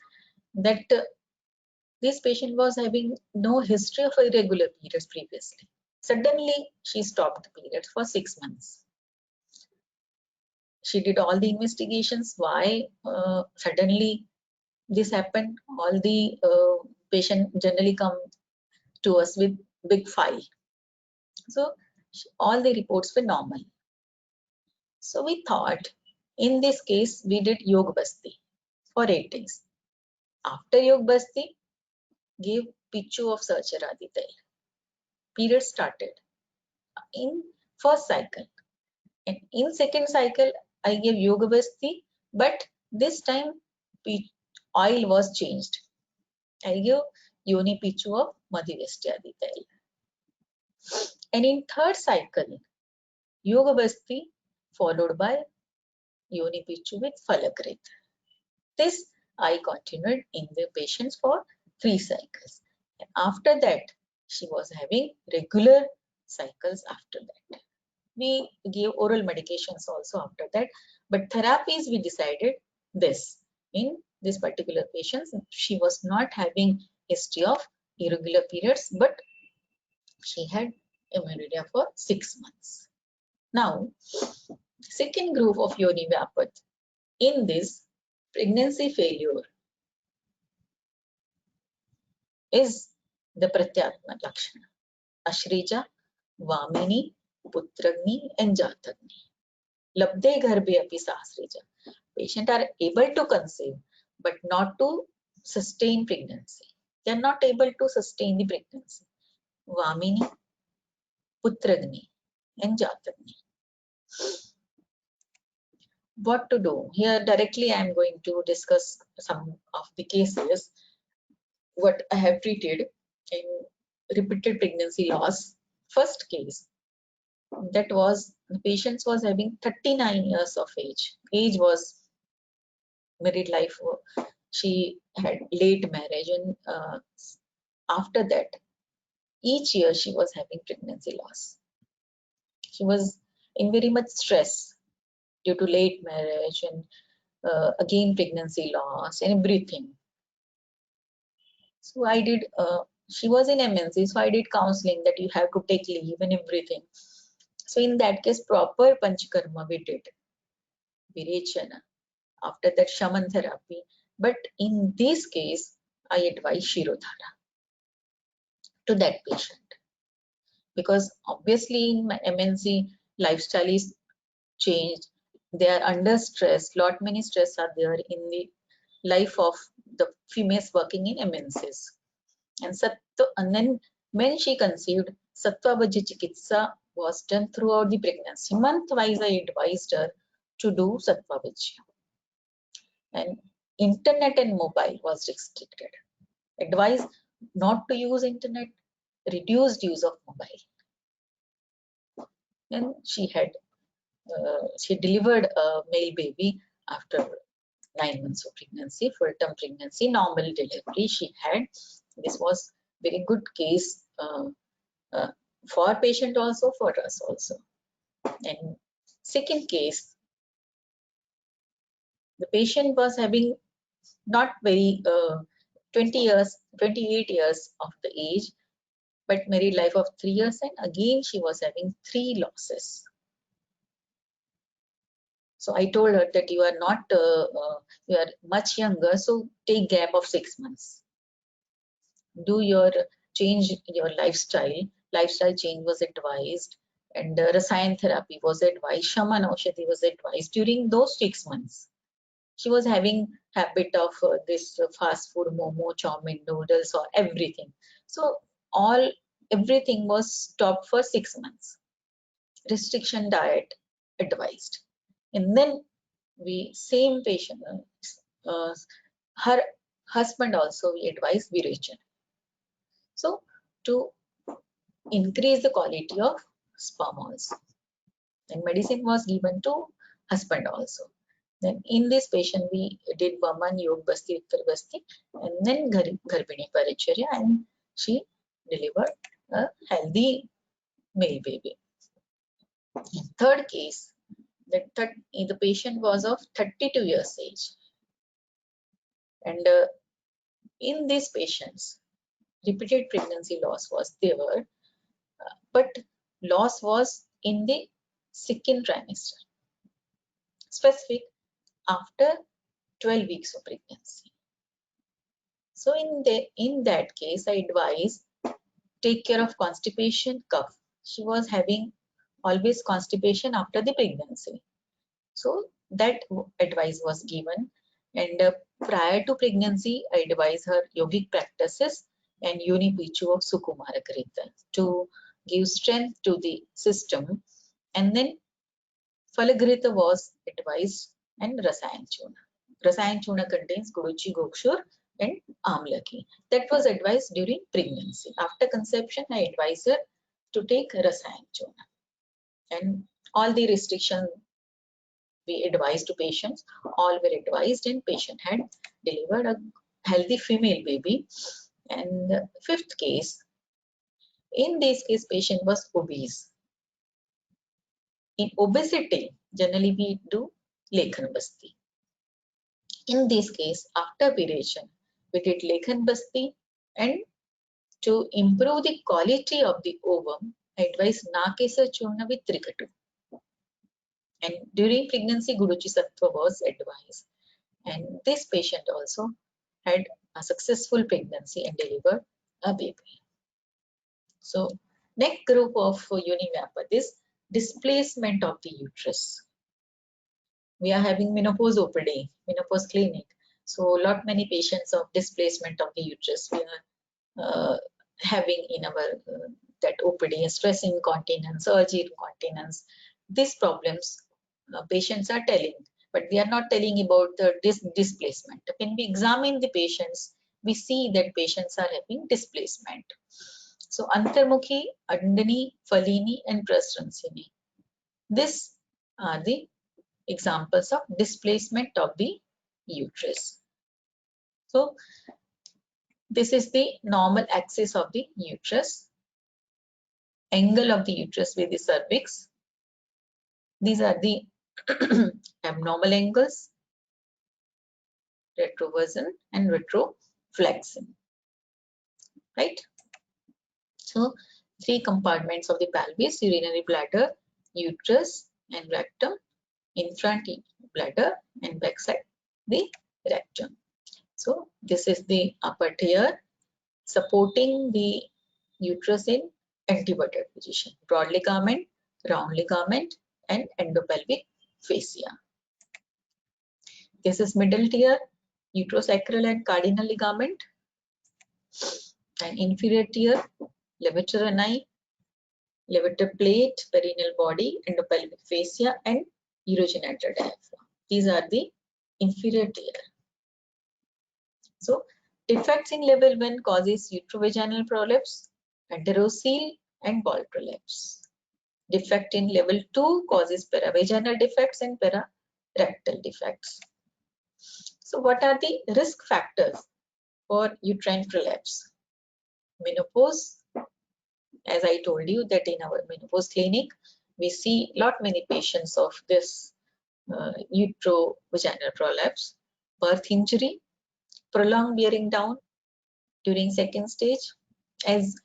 that this patient was having no history of irregular periods previously. Suddenly she stopped the periods for 6 months. She did all the investigations why suddenly this happened. All the patient generally come to us with big file, so all the reports were normal. So we thought, in this case, we did Yog Basti for 8 days. After Yog Basti, gave Pichu of Sarcharadhi Tail. Period started in first cycle. And in second cycle, I gave Yoga Basti, but this time oil was changed. I gave Yoni Pichu of Madhiveshyadi Tail. And in third cycle, Yoga Basti followed by Yoni Pichu with Falakrit. This I continued in the patients for 3 cycles. And after that, she was having regular cycles after that. We gave oral medications also after that, but therapies we decided this. In this particular patient, she was not having history of irregular periods, but she had amenorrhea for 6 months. Now, second group of Yoni Vyapat, in this pregnancy failure is the Pratyatma Lakshana, Ashrija, Vamini, Putragni and Jatagni. Labde garbhe api sahasrija. Patients are able to conceive but not to sustain pregnancy. They are not able to sustain the pregnancy. Vamini, Putragni and Jatagni. What to do? Here directly I am going to discuss some of the cases what I have treated in repeated pregnancy loss. First case, that was the patient was having 39 years of age. Age was married life. She had late marriage, and after that, each year she was having pregnancy loss. She was in very much stress due to late marriage and again pregnancy loss and everything. So I did, she was in MNC, so I did counseling that you have to take leave and everything. So in that case, proper Panchakarma we did, Virechana, after that Shaman therapy. But in this case, I advise Shirodhara to that patient. Because obviously in my MNC, lifestyle is changed. They are under stress. Lot many stress are there in the life of the females working in MNCs. And then when she conceived, Sattva-Bhajya Chikitsa was done throughout the pregnancy. Month-wise, I advised her to do Sattva-Bhajya. And internet and mobile was restricted. Advised not to use internet, reduced use of mobile. And she delivered a male baby after 9 months of pregnancy, full-term pregnancy, normal delivery she had. This was very good case for patient also, for us also. And second case, the patient was having not very 28 years of the age, but married life of 3 years, and again she was having 3 losses. So I told her that you are not, you are much younger, so take gap of 6 months. Do change your lifestyle. Lifestyle change was advised, and Rasayan therapy was advised, Shaman Aushadhi was advised during those 6 months. She was having habit of this fast food, momo, chowmin, noodles, or everything. So everything was stopped for 6 months. Restriction diet advised, and then same patient, her husband also we advised Virechan. So to increase the quality of sperm also, and medicine was given to husband also. Then in this patient we did Vaman, Yog Basti, Uttar Basti, and then Garbhini Paricharya, and she delivered a healthy male baby. In third case, the patient was of 32 years age, and in these patients repeated pregnancy loss was there, but loss was in the second trimester, specific after 12 weeks of pregnancy. So in that case, I advise take care of constipation, cough. She was having always constipation after the pregnancy. So that advice was given, and prior to pregnancy, I advise her yogic practices and Yoni Pichu of Sukumara Krita to give strength to the system, and then Falagrita was advised, and Rasayan Chuna. Rasayan Chuna contains Guruchi Gokshur and Amlaki. That was advised during pregnancy. After conception, I advise her to take Rasayan Chuna. And all the restrictions we advised to patients, all were advised, and patient had delivered a healthy female baby. And the fifth case, in this case, patient was obese. In obesity, generally we do Lekhan Basti. In this case, after Virechan, we did Lekhan Basti, and to improve the quality of the ovum, I advise Nakesa Churna with Trikatu. And during pregnancy, Guruchi Sattva was advised. And this patient also had a successful pregnancy and delivered a baby. So next group of Yoni Vyapat is displacement of the uterus. We are having menopause OPD, menopause clinic. So lot many patients of displacement of the uterus we are having in our that OPD, stress incontinence, urge incontinence. These problems patients are telling, but they are not telling about the displacement. When we examine the patients, we see that patients are having displacement. So Antarmukhi, Andani, Falini, and Prastransini. These are the examples of displacement of the uterus. So this is the normal axis of the uterus, angle of the uterus with the cervix. These are the abnormal angles, retroversion and retroflexion, right? So three compartments of the pelvis: urinary bladder, uterus, and rectum. In front, bladder, and backside the rectum. So this is the upper tier supporting the uterus in anteverted position: broad ligament, round ligament, and endopelvic fascia. This is middle tier, uterosacral and cardinal ligament, and inferior tier, levator ani, levator plate, perineal body, endopelvic fascia, and urogenital diaphragm. These are the inferior tier. So defects in level 1 causes uterovaginal prolapse, enterocele, and ball prolapse. Defect in level 2 causes paravaginal defects and pararectal defects. So what are the risk factors for uterine prolapse? Menopause. As I told you that in our menopause clinic, we see many patients of this uterovaginal prolapse. Birth injury, prolonged bearing down during second stage. As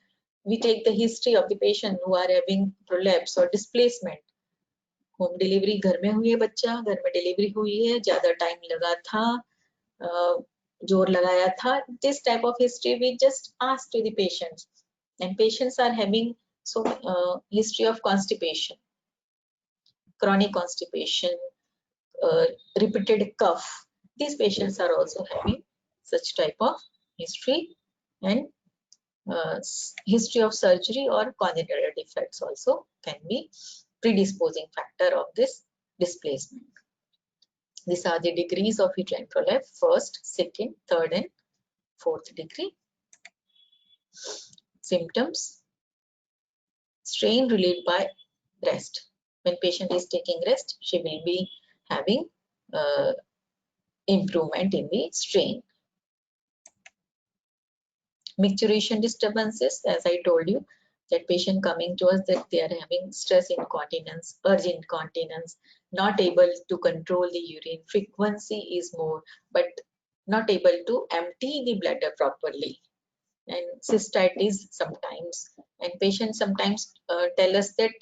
we take the history of the patient who are having prolapse or displacement, home delivery घर में हुई है, बच्चा घर में delivery हुई है, ज्यादा टाइम लगा था, जोर लगाया था. This type of history we just ask to the patients, and patients are having So history of constipation, chronic constipation, repeated cough. These patients are also having such type of history, and history of surgery or congenital defects also can be predisposing factor of this displacement. These are the degrees of uterine prolapse: first, second, third, and fourth degree. Symptoms: strain relieved by rest. When patient is taking rest, she will be having improvement in the strain. Micturition disturbances, as I told you, that patient coming to us that they are having stress incontinence, urge incontinence, not able to control the urine, frequency is more, but not able to empty the bladder properly, and cystitis sometimes. And patients sometimes tell us that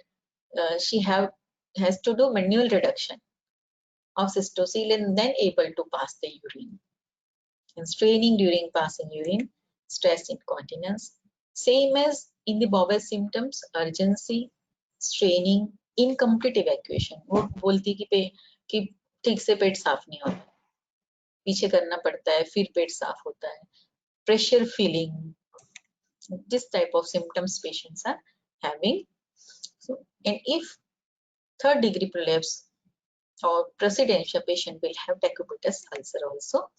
she has to do manual reduction of cystocele and then able to pass the urine. And straining during passing urine, stress incontinence, same as in the bowel symptoms, urgency, straining, incomplete evacuation. वो बोलती कि ठीक से पेट साफ नहीं होता, पीछे करना पड़ता है, फिर पेट साफ होता है, pressure feeling. This type of symptoms patients are having. So, and if third degree prolapse or precedentia, patient will have decubitus ulcer also.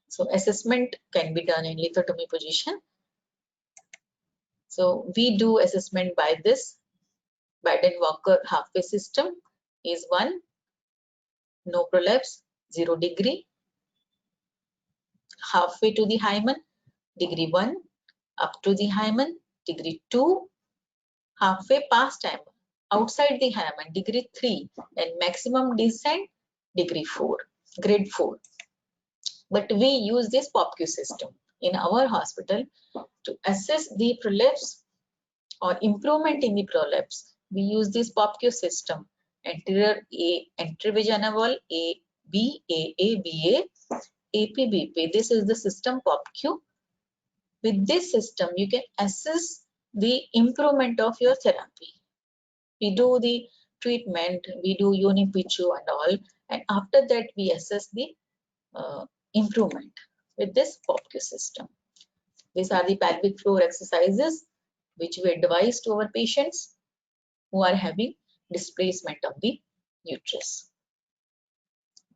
So assessment can be done in lithotomy position. So we do assessment by this Baden-Walker halfway system is 1, no prolapse, 0 degree, halfway to the hymen, degree 1, up to the hymen, degree 2, halfway past hymen, outside the hymen, degree 3, and maximum descent, degree 4, grade 4. But we use this POPQ system in our hospital to assess the prolapse or improvement in the prolapse. We use this POPQ system: anterior A, anterior vagina wall, A, B, AA, BA, AP, BP. This is the system POPQ. With this system, you can assess the improvement of your therapy. We do the treatment, we do Uni-Pichu and all, and after that we assess the improvement with this POPQ system. These are the pelvic floor exercises which we advise to our patients who are having displacement of the uterus.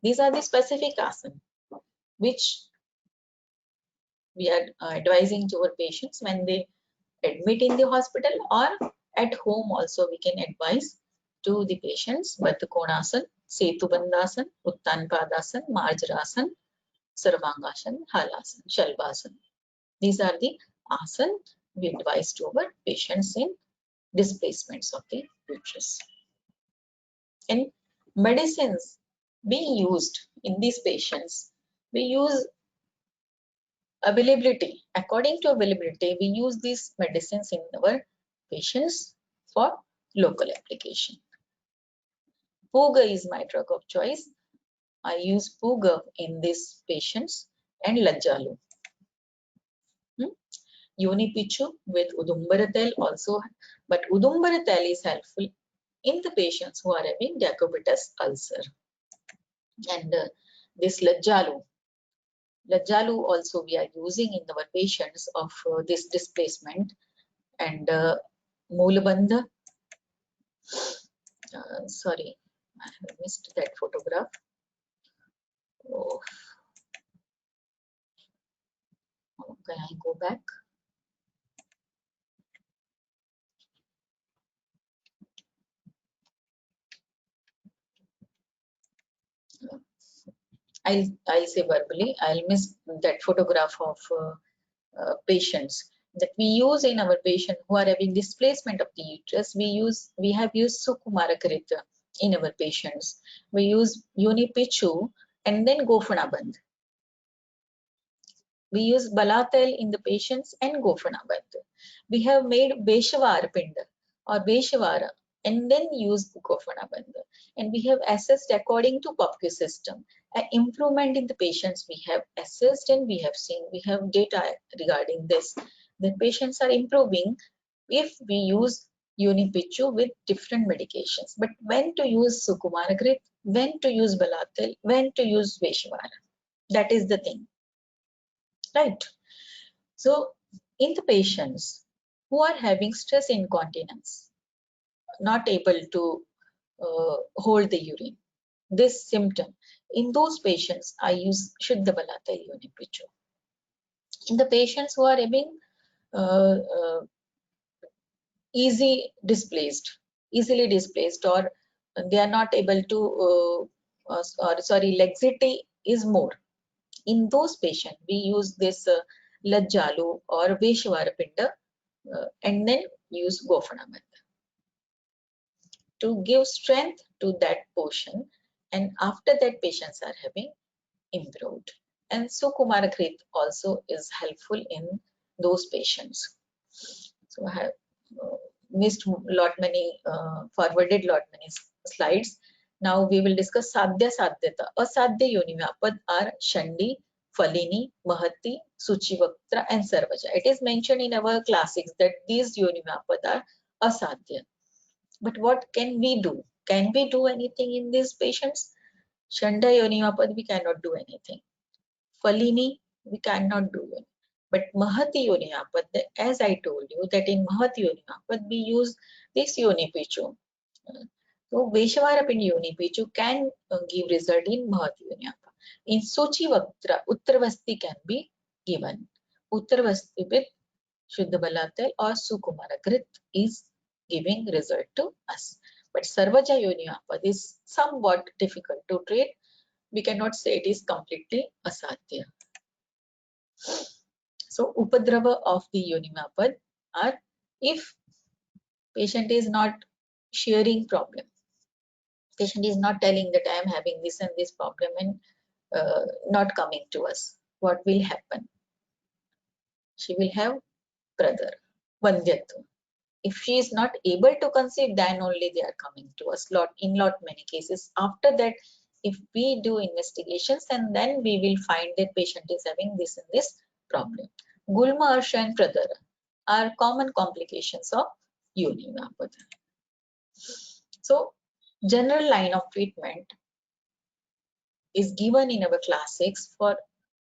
These are the specific asana which we are advising to our patients when they admit in the hospital, or at home also we can advise to the patients: Baddha Konasana, Setu Bandhasana, Uttan Padasana, Marjarasana, Sarvangasana, Halasana, Shalvasana. These are the asana we advise to our patients in displacements of the uterus. And medicines being used in these patients, we use availability. According to availability, we use these medicines in our patients for local application. Puga is my drug of choice. I use Puga in these patients, and Lajjalu. Uni-Pichu with Udumbratel also, but Udumbratel is helpful in the patients who are having decubitus ulcer. And this Lajjalu also we are using in our patients of this displacement. And Moolabandha, sorry, I have missed that photograph. Oh. Can I go back? I'll say verbally. I'll miss that photograph of patients that we use in our patient who are having displacement of the uterus. We have used Sukumarakrita in our patients. We use Uni-Pichu and then Gofanabandh. We use Balatel in the patients and Gofanabandh. We have made Beshavarpinda or Beshavara and then use Gofanabandh. And we have assessed according to POPQ system. An improvement in the patients we have assessed and we have seen. We have data regarding this. The patients are improving if we use Unipichu with different medications. But when to use Sukumarakrit, when to use Balatil, when to use Veshvara. That is the thing, right? So in the patients who are having stress incontinence, not able to hold the urine, this symptom, in those patients, I use Shuddha Balatil Unipichu. In the patients who are having easily displaced, or they are not able to, laxity is more. In those patients, we use this Lajjalu or Veshvarapinda and then use Gofanamata to give strength to that portion, and after that patients are having improved. And Sukumarakrit also is helpful in those patients. So I have missed forwarded lot many slides. Now we will discuss Sadhya Sadhyata. Asadhya Yoni Vyapad are Shandi, Falini, Mahati, Suchivaktra and Sarvaja. It is mentioned in our classics that these Yoni Vyapad are Asadhya. But what can we do? Can we do anything in these patients? Shanda Yoni Vyapad, we cannot do anything. Falini, we cannot do it. But Mahati Yoni Vyapad, as I told you that in Mahati Yoni Vyapad, we use this Unipichu. So Veshvarapinda Unipichu can give result in Mahati Yoni Vyapad. In Suchivaktra, Uttravasti can be given. Uttravasti with Shuddha Balatil or Sukumarakrit is giving result to us. But Sarvaja Yoni Vyapad is somewhat difficult to treat. We cannot say it is completely asadhya. So upadrava of the Yoni Vyapad are if patient is not sharing problem, patient is not telling that I am having this and this problem and not coming to us, what will happen? She will have brother, Vandyatva. If she is not able to conceive, then only they are coming to us. In many cases. After that, if we do investigations, and then we will find that patient is having this and this problem. Gulma, Arsha and Pradara are common complications of Yoni Vyapad. So, general line of treatment is given in our classics for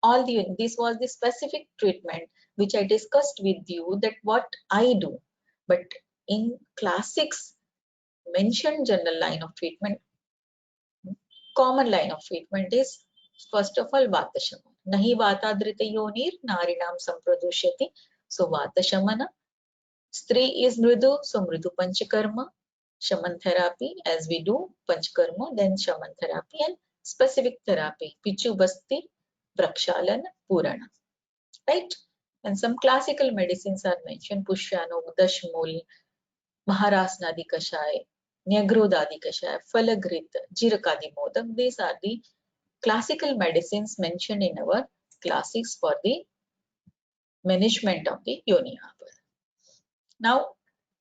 all the, this was the specific treatment which I discussed with you that what I do. But in classics, mentioned general line of treatment, common line of treatment is first of all Vatashamana. Nahi Vatadrita Yonir Narinam Sampradushyati. So Vatashamana. Stri is Mridu, so Mridu Panchakarma. Shaman therapy, as we do Panchakarma, then Shaman therapy and specific therapy, Pichu Basti, Prakshalan, Purana. Right? And some classical medicines are mentioned, Pushyano, Dashmul, Maharasnadi Kashai, Nyagrodadi Kashai, Falagrit, Jirakadi Modam. These are the classical medicines mentioned in our classics for the management of the Yoni Vyapad. Now,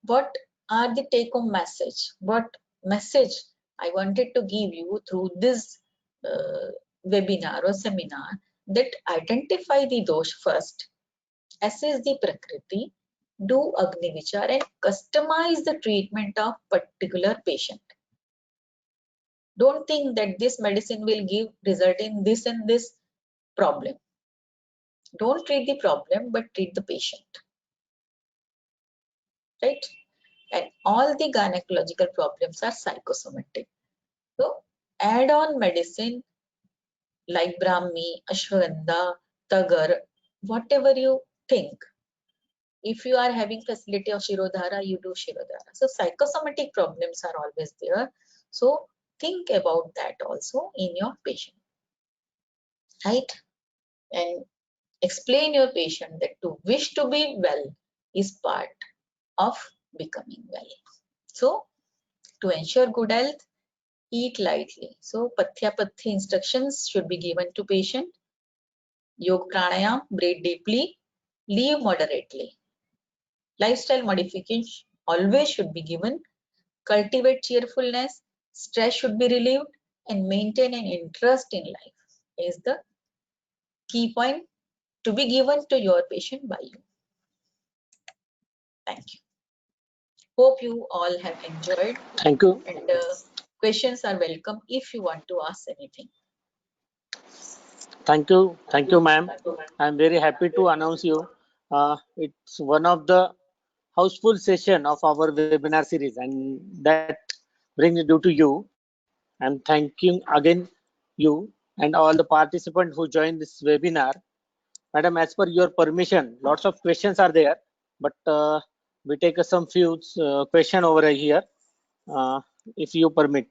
what are the take-home message? What message I wanted to give you through this webinar or seminar, that identify the dosh first, assess the prakriti, do Agni Vichar and customize the treatment of particular patient. Don't think that this medicine will give result in this and this problem. Don't treat the problem, but treat the patient. Right? And all the gynecological problems are psychosomatic. So add on medicine like Brahmi, Ashwagandha, Tagar, whatever you think. If you are having facility of Shirodhara, you do Shirodhara. So psychosomatic problems are always there. So think about that also in your patient. Right? And explain your patient that to wish to be well is part of becoming well. So to ensure good health, eat lightly. So Pathya Pathya instructions should be given to patient. Yoga Pranayam, breathe deeply, live moderately. Lifestyle modification always should be given. Cultivate cheerfulness, stress should be relieved, and maintain an interest in life is the key point to be given to your patient by you. Thank you. Hope you all have enjoyed, Thank you. and questions are welcome if you want to ask anything. Thank you, ma'am. I'm very happy to announce you. It's one of the houseful session of our webinar series, and that brings due to you. I'm thanking again you and all the participants who joined this webinar. Madam, as per your permission, lots of questions are there, but we take some few question over here, uh, if you permit.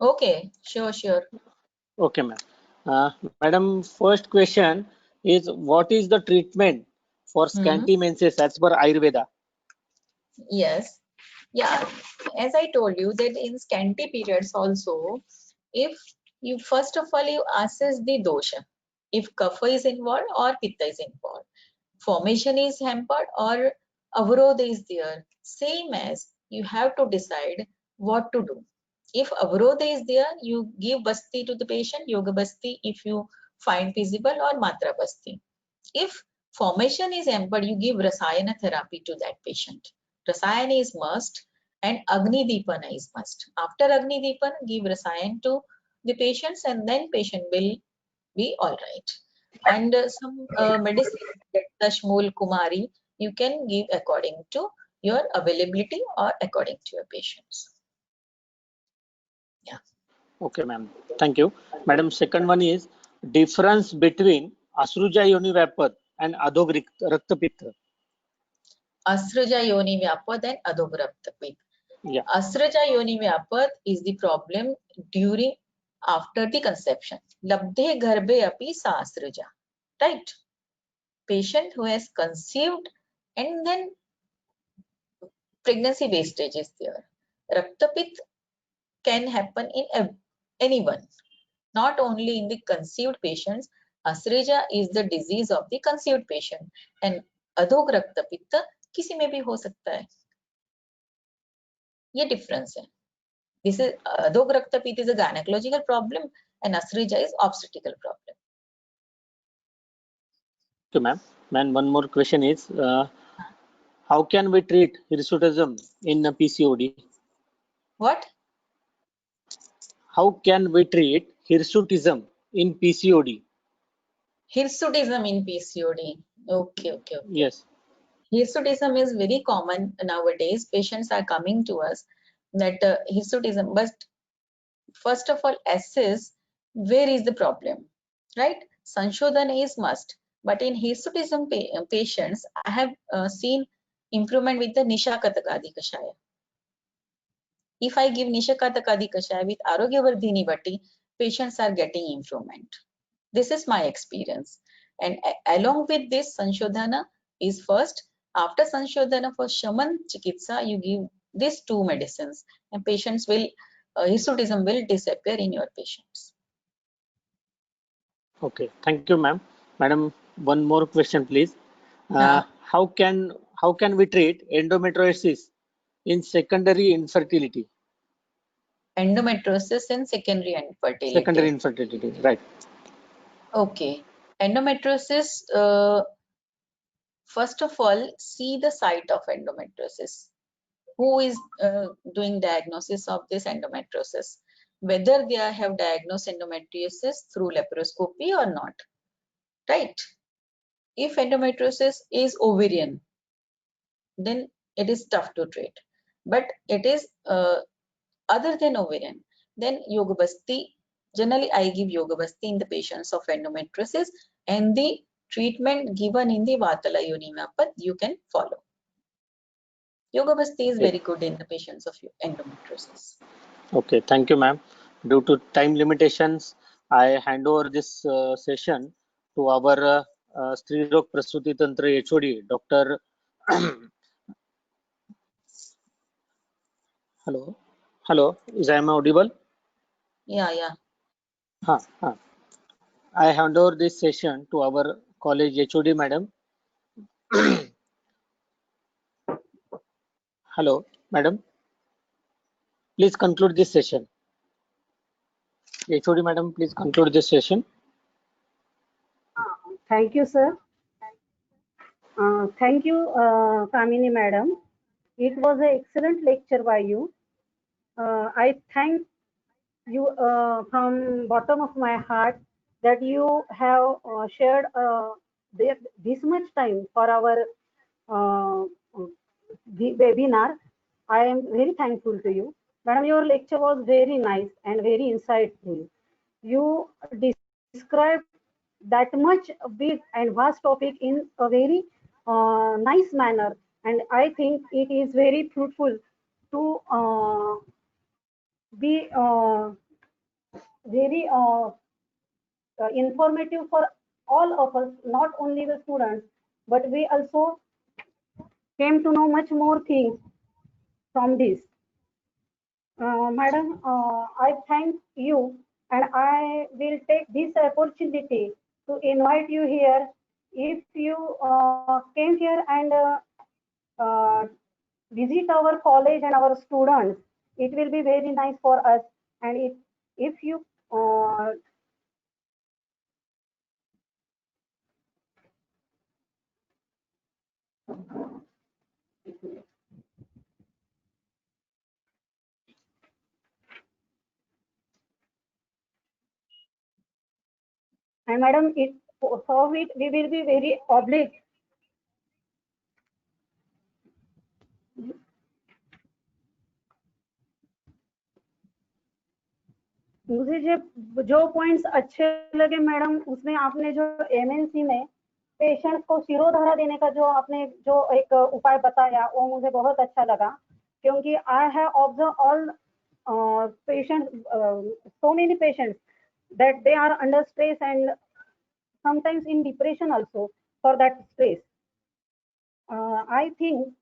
Okay, sure. Okay, ma'am. Madam, first question is, what is the treatment for scanty menses as per Ayurveda? Yes. Yeah, as I told you that in scanty periods also, if you first of all you assess the dosha, if kapha is involved or pitta is involved, formation is hampered or avarodha is there, same as you have to decide what to do. If avarodha is there, you give basti to the patient, yoga basti if you find feasible, or matra basti. If formation is hampered, you give rasayana therapy to that patient. Rasayana is must and Agni Dipana is must. After Agni Dipana, give Rasayan to the patients and then patient will be all right. And some medicine, that Dashmul Kumari, you can give according to your availability or according to your patients. Yeah. Okay, ma'am. Thank you. Madam, second one is difference between Asruja Yoni Vapat and Adhog Rakta Pitta. Asraja Yoni Vyapat and Adhograptapit. Yeah. Asraja Yoni Vyapat is the problem during after the conception. Labdhe garbhe api sa asraja. Right? Patient who has conceived and then pregnancy wastage is there. Raktapit can happen in anyone, not only in the conceived patients. Asraja is the disease of the conceived patient and adhog raktapitta किसी में भी हो सकता है. ये difference है. This is adhog raktapitta is a gynecological problem and asrija is obstetrical problem. Okay, ma'am. Ma'am, one more question is, how can we treat hirsutism in PCOD? What? How can we treat hirsutism in PCOD? Hirsutism in PCOD. Okay. Yes. Hirsutism is very common nowadays. Patients are coming to us that hirsutism, but first of all assess where is the problem, right? Sanshodhana is must, but in hirsutism patients, I have seen improvement with the Nishakatakadi Kashaya. If I give Nishakatakadi Kashaya with Arogyavardhini Vati, patients are getting improvement. This is my experience. And along with this, Sanshodhana is first. After Sanshodhana for Shaman Chikitsa, you give these two medicines and patients will, hirsutism will disappear in your patients. Okay. Thank you, ma'am. Madam, one more question, please. How can we treat endometriosis in secondary infertility? Endometriosis and secondary infertility. Secondary infertility, right. Okay. Endometriosis, first of all, see the site of endometriosis. Who is doing diagnosis of this endometriosis? Whether they have diagnosed endometriosis through laparoscopy or not, right? If endometriosis is ovarian, then it is tough to treat. But it is other than ovarian, then yoga basti. Generally, I give yoga basti in the patients of endometriosis, and the treatment given in the Vatala Yoni Vapat you can follow. Yoga basti is very good in the patients of endometriosis. Okay, thank you, ma'am. Due to time limitations, I hand over this session to our Stri Rog Prasuti Tantra HOD, Dr. Hello, is I audible? Yeah. I hand over this session to our college HOD, madam. Hello, madam. Please conclude this session. HOD, madam, please conclude this session. Thank you, sir. Thank you, Kamini madam. It was an excellent lecture by you. I thank you from bottom of my heart that you have shared this much time for our uh, webinar. I am very thankful to you. Madam, your lecture was very nice and very insightful. You described that much big and vast topic in a very nice manner, and I think it is very fruitful to be very informative for all of us, not only the students, but we also came to know much more things from this. Madam, I thank you, and I will take this opportunity to invite you here. If you came here and uh, visit our college and our students, it will be very nice for us. And if you and madam, it for it we will be very obliged. मुझे जो points अच्छे लगे madam, उसमें आपने जो MNC में patients को शिरोधारा देने का जो आपने जो एक उपाय बताया, वो मुझे बहुत अच्छा लगा, क्योंकि I have observe all patients, so many patients that they are under stress and sometimes in depression also for that stress. I think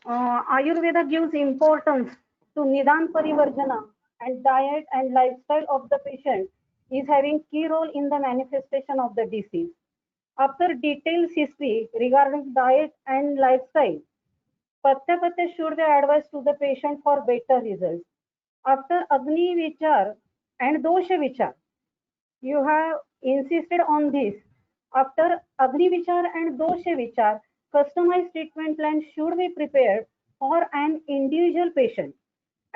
Ayurveda gives importance to Nidan Parivarjana, and diet and lifestyle of the patient is having key role in the manifestation of the disease. After detailed history regarding diet and lifestyle, Patya should be advised to the patient for better results. After Agni Vichar and Dosha Vichar, you have insisted on this. After Agni Vichar and Dosha Vichar, customized treatment plan should be prepared for an individual patient.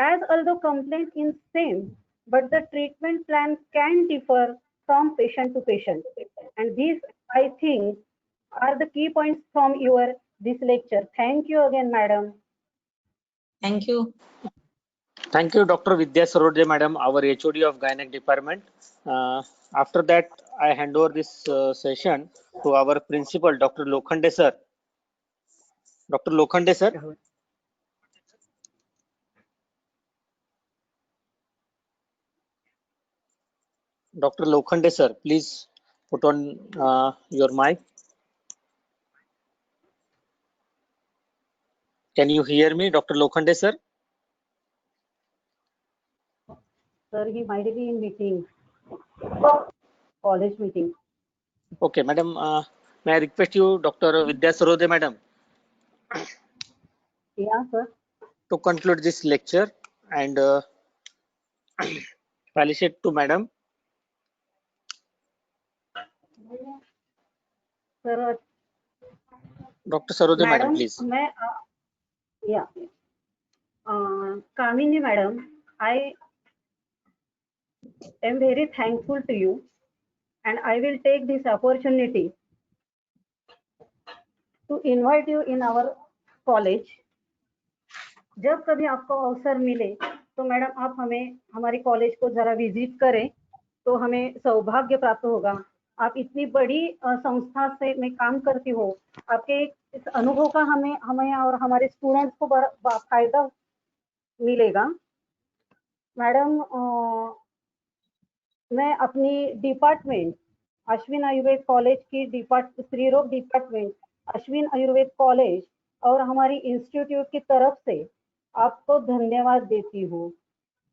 As although complaint is same, but the treatment plan can differ from patient to patient. And these, I think, are the key points from your this lecture. Thank you again, madam. Thank you. Thank you, Dr. Vidya Sarode, madam, our HOD of Gynec department. After that, I hand over this session to our principal, Dr. Lokhande sir. Dr. Lokhande sir. Dr. Lokhande sir, please put on your mic. Can you hear me, Dr. Lokhande sir? Sir, he might be in meeting, college meeting. Okay, madam. May I request you, Dr. Vidya Sarode, madam, Yeah, sir. to conclude this lecture and felicitate to madam. Sir, Dr. Sarode, madam, please. Yeah. Kamini madam, I am very thankful to you, and I will take this opportunity to invite you in our college. जब कभी आपको अवसर मिले तो madam आप हमें हमारी college को जरा विजिट करें, तो हमें सौभाग्य प्राप्त होगा. आप इतनी बड़ी संस्था से में काम करती हो, आपके इस अनुभव का हमें और हमारे स्टूडेंट्स को फायदा मिलेगा. मैडम, मैं अपनी डिपार्टमेंट अश्विन आयुर्वेद कॉलेज की स्त्री रोग डिपार्टमेंट अश्विन आयुर्वेद कॉलेज और हमारी इंस्टीट्यूट की तरफ से आपको धन्यवाद देती हूँ.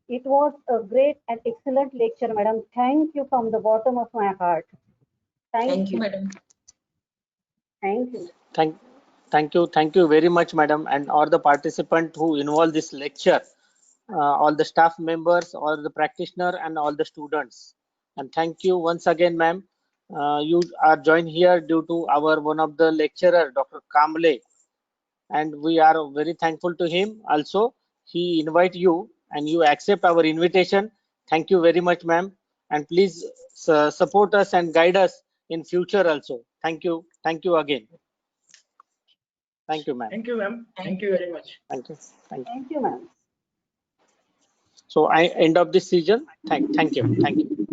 It was a great and excellent lecture, madam. Thank you from the bottom of my heart. Thank you, madam. Thank you. Thank you very much, madam, and all the participants who involved this lecture, all the staff members, all the practitioner, and all the students. And thank you once again, ma'am. You are joined here due to our one of the lecturer, Dr. Kamble, and we are very thankful to him also. He invite you and you accept our invitation. Thank you very much, ma'am, and please support us and guide us in future also. Thank you again. Thank you, ma'am. Thank you, ma'am. Thank you very much. Thank you. Thank you, ma'am. So I end of this session. Thank you.